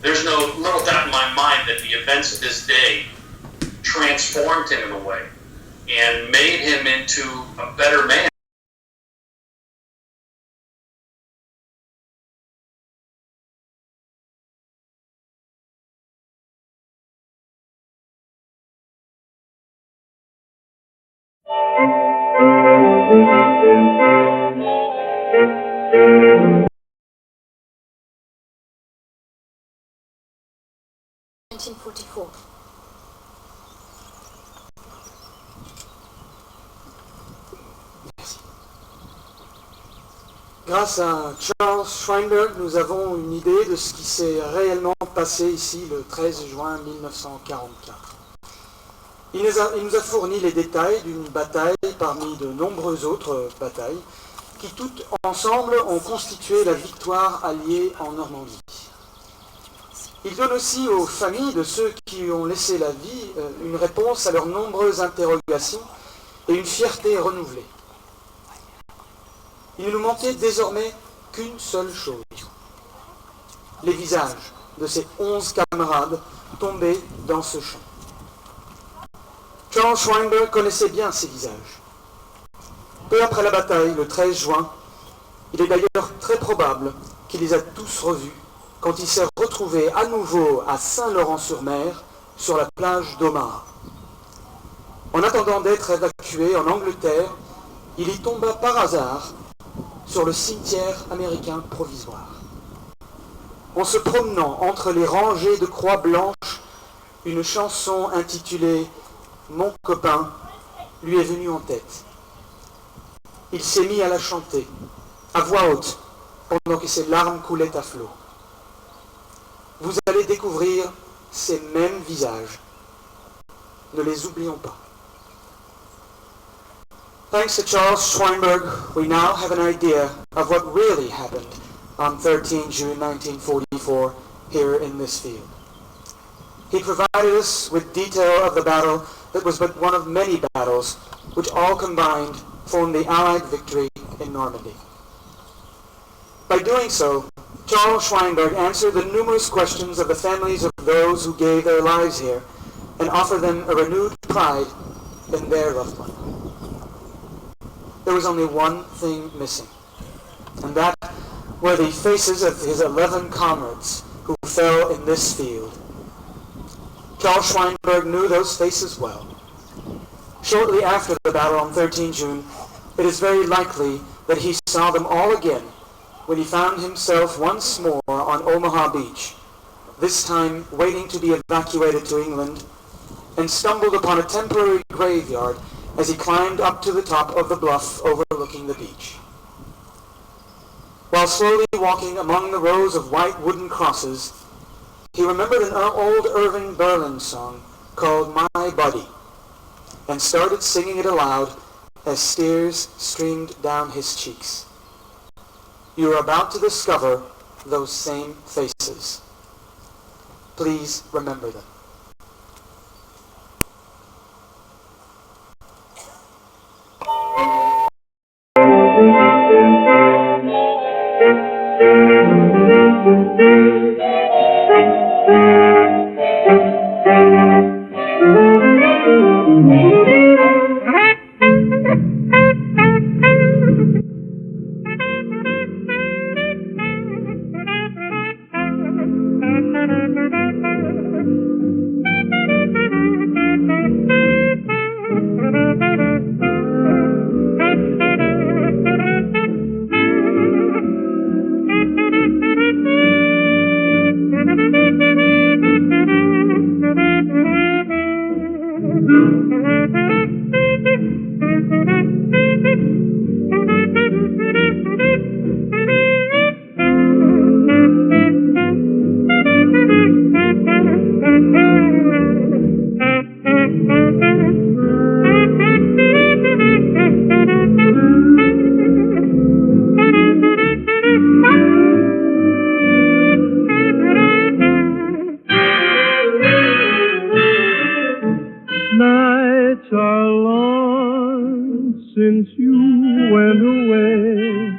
there's no little doubt in my mind that the events of this day transformed him in a way and made him into a better man. Grâce à Charles Schweinberg, nous avons une idée de ce qui s'est réellement passé ici le 13 juin 1944. Il nous a fourni les détails d'une bataille parmi de nombreuses autres batailles qui toutes ensemble ont constitué la victoire alliée en Normandie. Il donne aussi aux familles de ceux qui ont laissé la vie une réponse à leurs nombreuses interrogations et une fierté renouvelée. Il ne nous manquait désormais qu'une seule chose: les visages de ces 11 camarades tombés dans ce champ. Charles Schweinberg connaissait bien ces visages. Peu après la bataille, le 13 juin, il est d'ailleurs très probable qu'il les a tous revus quand il s'est retrouvé à nouveau à Saint-Laurent-sur-Mer, sur la plage d'Omaha. En attendant d'être évacué en Angleterre, il y tomba par hasard sur le cimetière américain provisoire. En se promenant entre les rangées de croix blanches, une chanson intitulée « Mon copain » lui est venue en tête. Il s'est mis à la chanter, à voix haute, pendant que ses larmes coulaient à flot. Vous allez découvrir ces mêmes visages. Ne les oublions pas. Thanks to Charles Schweinberg, we now have an idea of what really happened on 13 June 1944 here in this field. He provided us with detail of the battle that was but one of many battles which all combined formed the Allied victory in Normandy. By doing so, Charles Schweinberg answered the numerous questions of the families of those who gave their lives here and offered them a renewed pride in their loved one. There was only one thing missing, and that were the faces of his 11 comrades who fell in this field. Charles Schweinberg knew those faces well. Shortly after the battle on 13 June, it is very likely that he saw them all again when he found himself once more on Omaha Beach, this time waiting to be evacuated to England, and stumbled upon a temporary graveyard as he climbed up to the top of the bluff overlooking the beach. While slowly walking among the rows of white wooden crosses, he remembered an old Irving Berlin song called My Buddy, and started singing it aloud as tears streamed down his cheeks. You are about to discover those same faces. Please remember them. since you went away,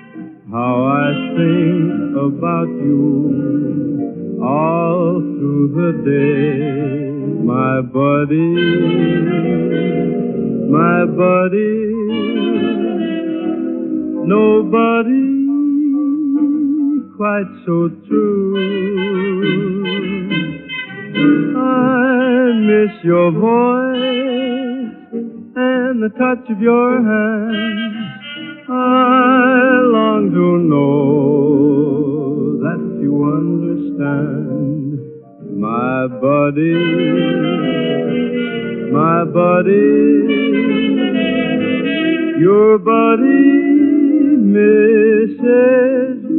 how I think about you all through the day. My buddy, nobody quite so true. I miss your voice and the touch of your hand. I long to know that you understand. My buddy, your buddy misses you.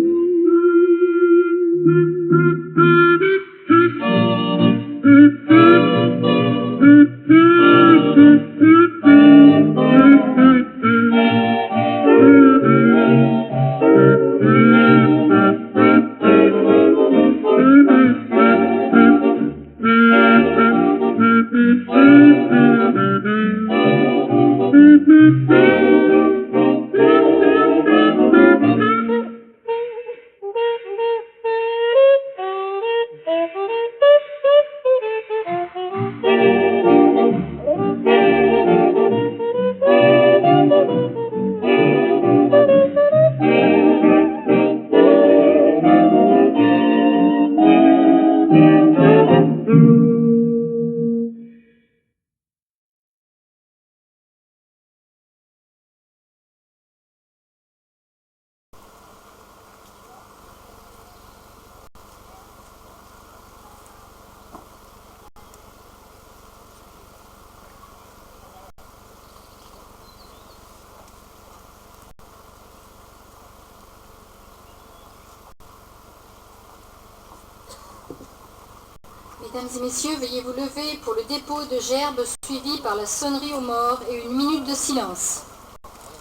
Mesdames et messieurs, veuillez vous lever pour le dépôt de gerbes suivi par la sonnerie aux morts et une minute de silence.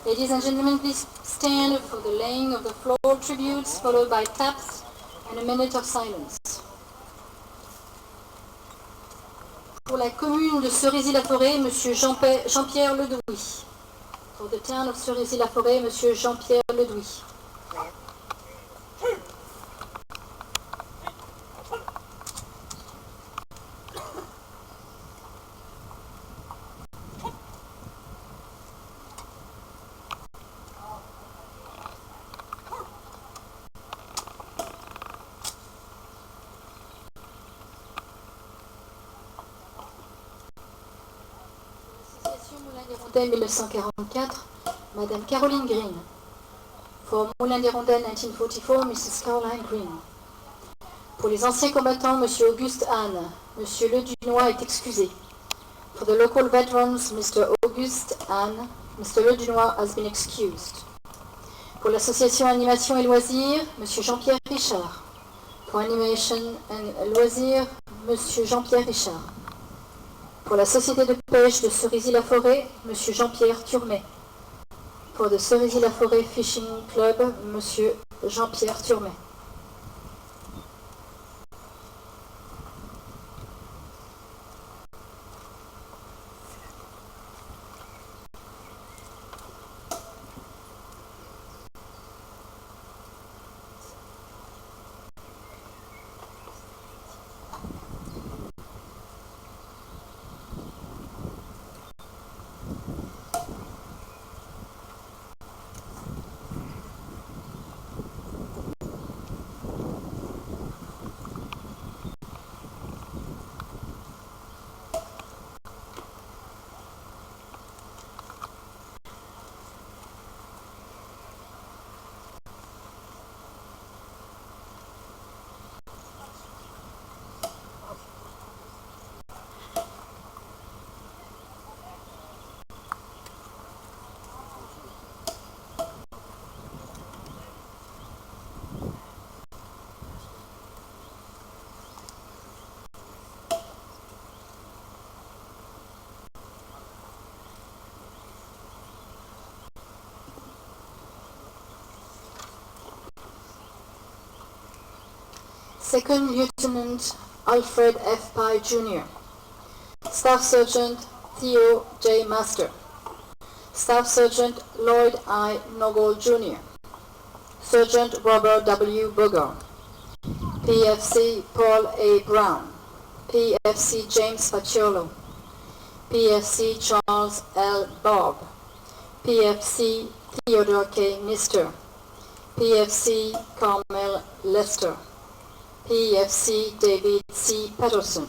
Ladies and gentlemen, please stand for the laying of the floor tributes, followed by taps and a minute of silence. Pour la commune de Cerisy-la-Forêt, Monsieur Jean-Pierre Ledouy. For the town of Cerisy-la-Forêt, Monsieur Jean-Pierre Ledouy. Moulin-des-Rondelles 1944, Madame Caroline Green. For Moulin-des-Rondelles 1944, Mrs. Caroline Green. Pour les anciens combattants, Monsieur Auguste Anne. Monsieur Le Dunois est excusé. For the local veterans, Mr. Auguste Anne, Mr. Le Dunois has been excused. Pour l'association Animation et Loisirs, Monsieur Jean-Pierre Richard. Pour Animation and Loisirs, Monsieur Jean-Pierre Richard. Pour la société de pêche de Cerisy-la-Forêt, Monsieur Jean-Pierre Turmet. Pour the Cerisy-la-Forêt Fishing Club, Monsieur Jean-Pierre Turmet. Second Lieutenant Alfred F. Pye Jr. Staff Sergeant Theo J. Master. Staff Sergeant Lloyd I. Nogol Jr., Sergeant Robert W. Bogart, PFC Paul A. Brown, PFC James Facciolo, PFC Charles L. Bob, PFC Theodore K. Mister, PFC Carmel Lester, PFC David C. Patterson,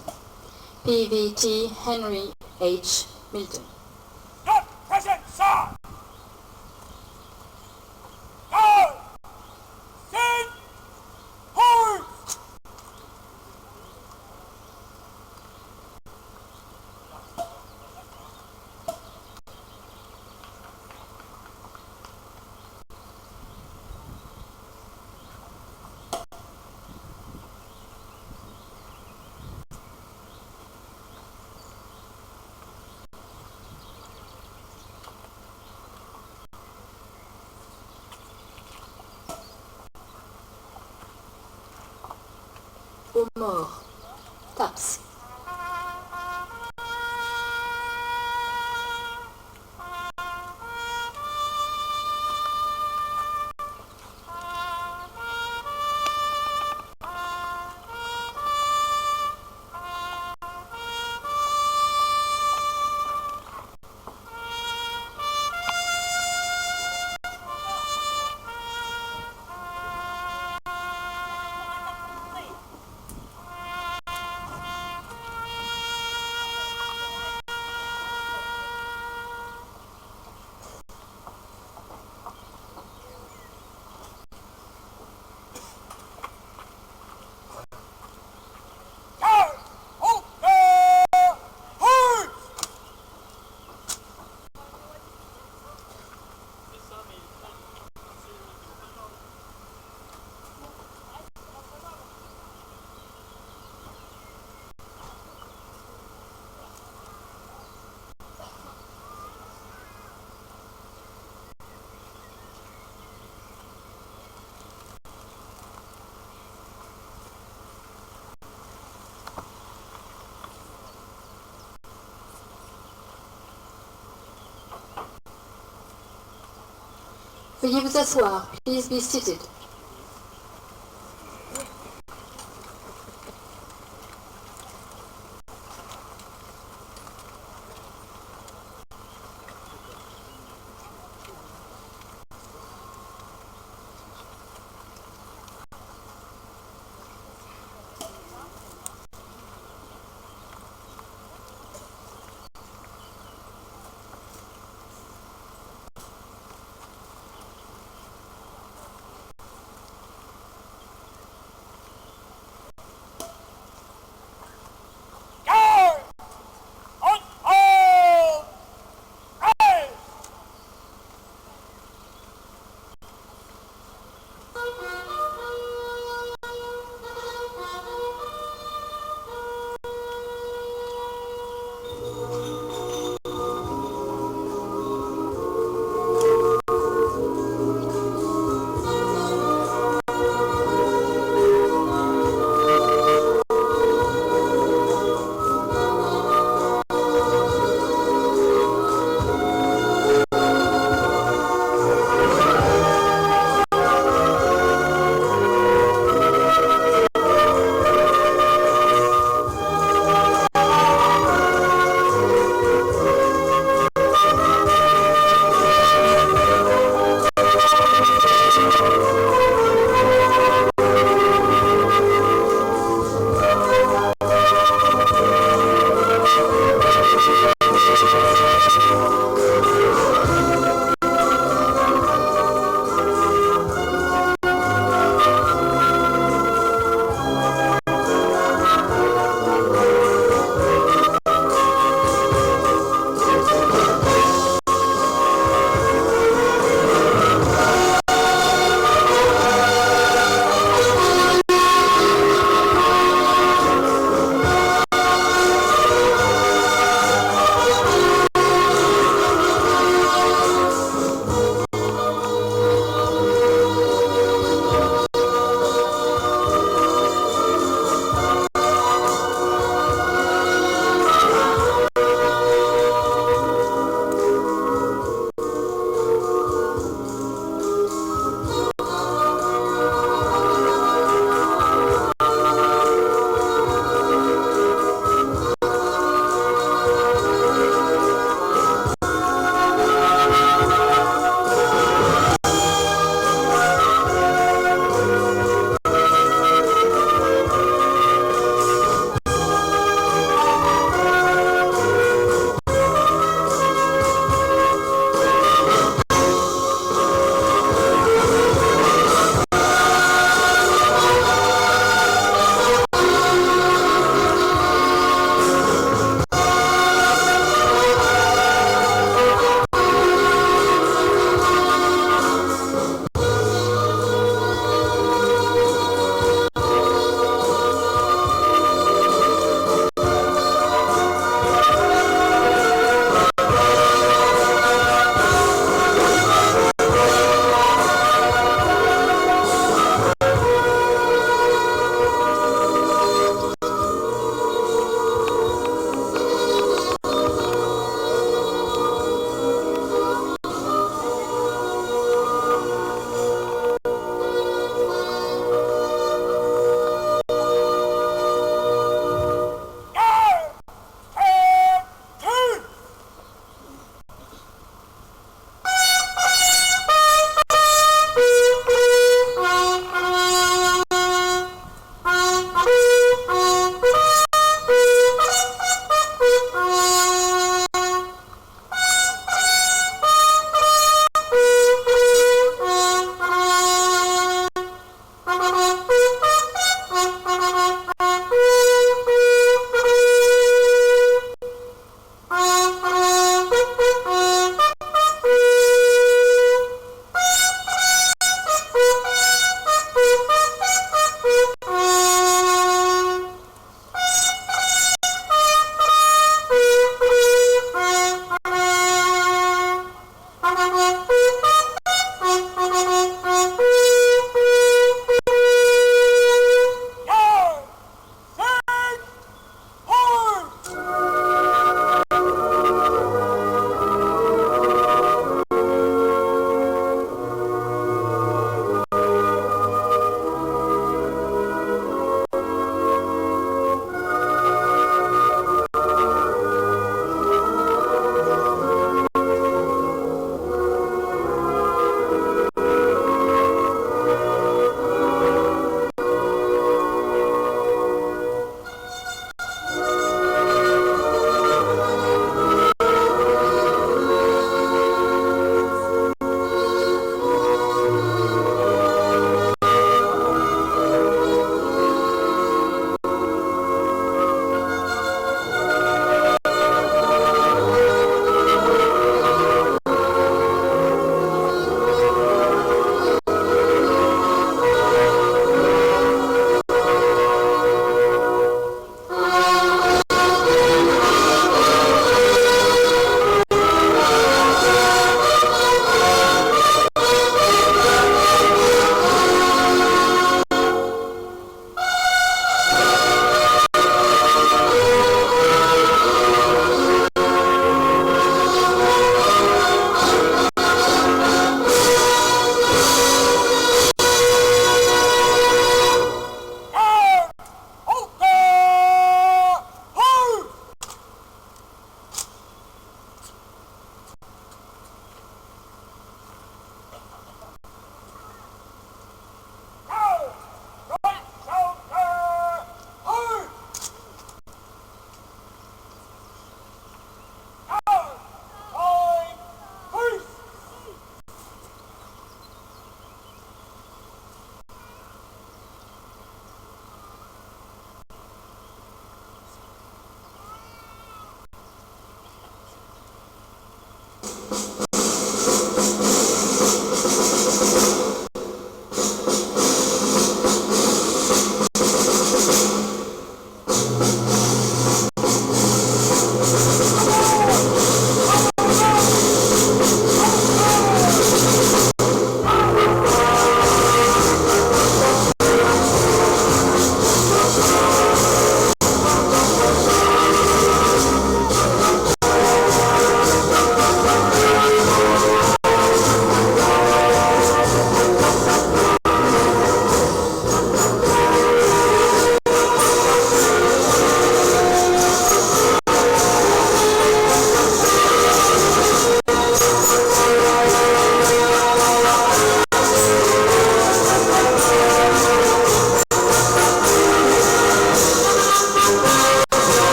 PVT Henry H. Milton. Present, sir! Go! Send! Hold! Aux morts. Taps. Veuillez vous asseoir. Please be seated.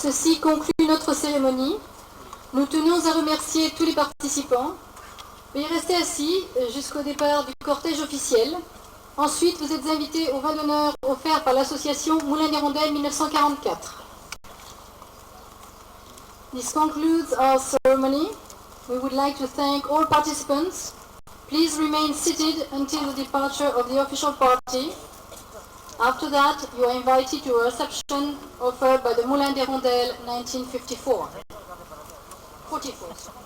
Ceci conclut notre cérémonie. Nous tenons à remercier tous les participants. Veuillez rester assis jusqu'au départ du cortège officiel. Ensuite, vous êtes invités au vin d'honneur offert par l'association Moulin d'Hirondelle 1944. This concludes our ceremony. We would like to thank all participants. Please remain seated until the departure of the official party. After that, you are invited to a reception offered by the Moulin d'Hirondelle 1954. 44.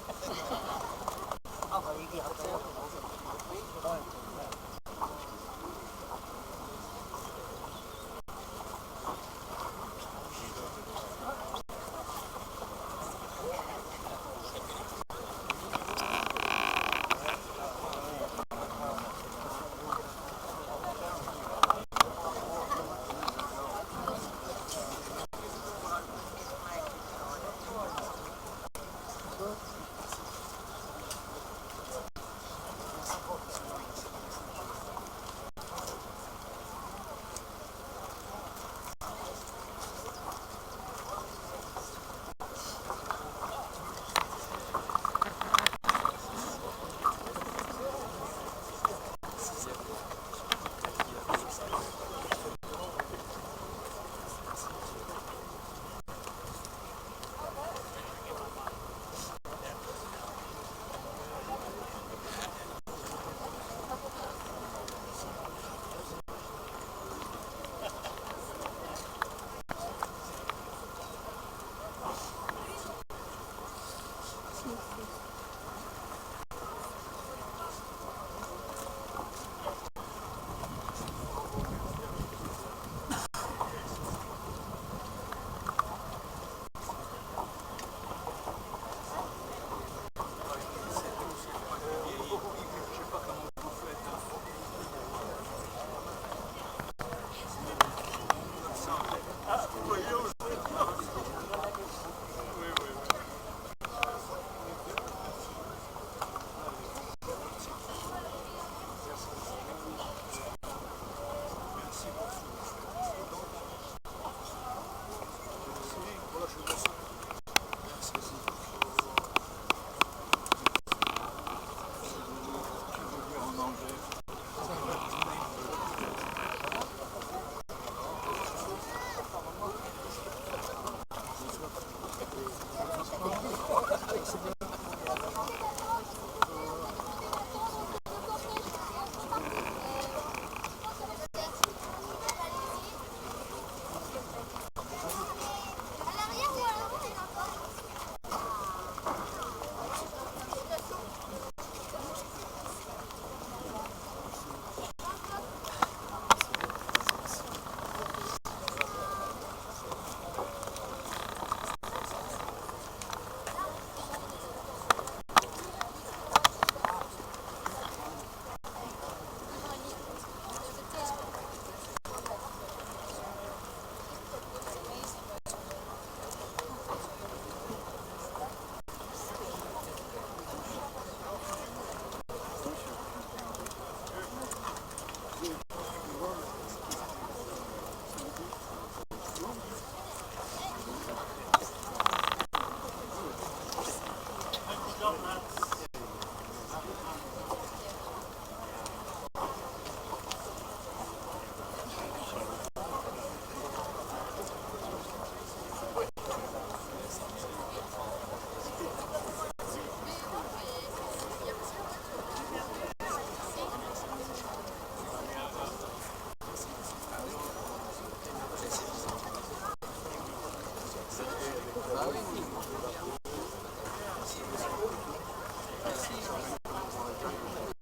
Merci.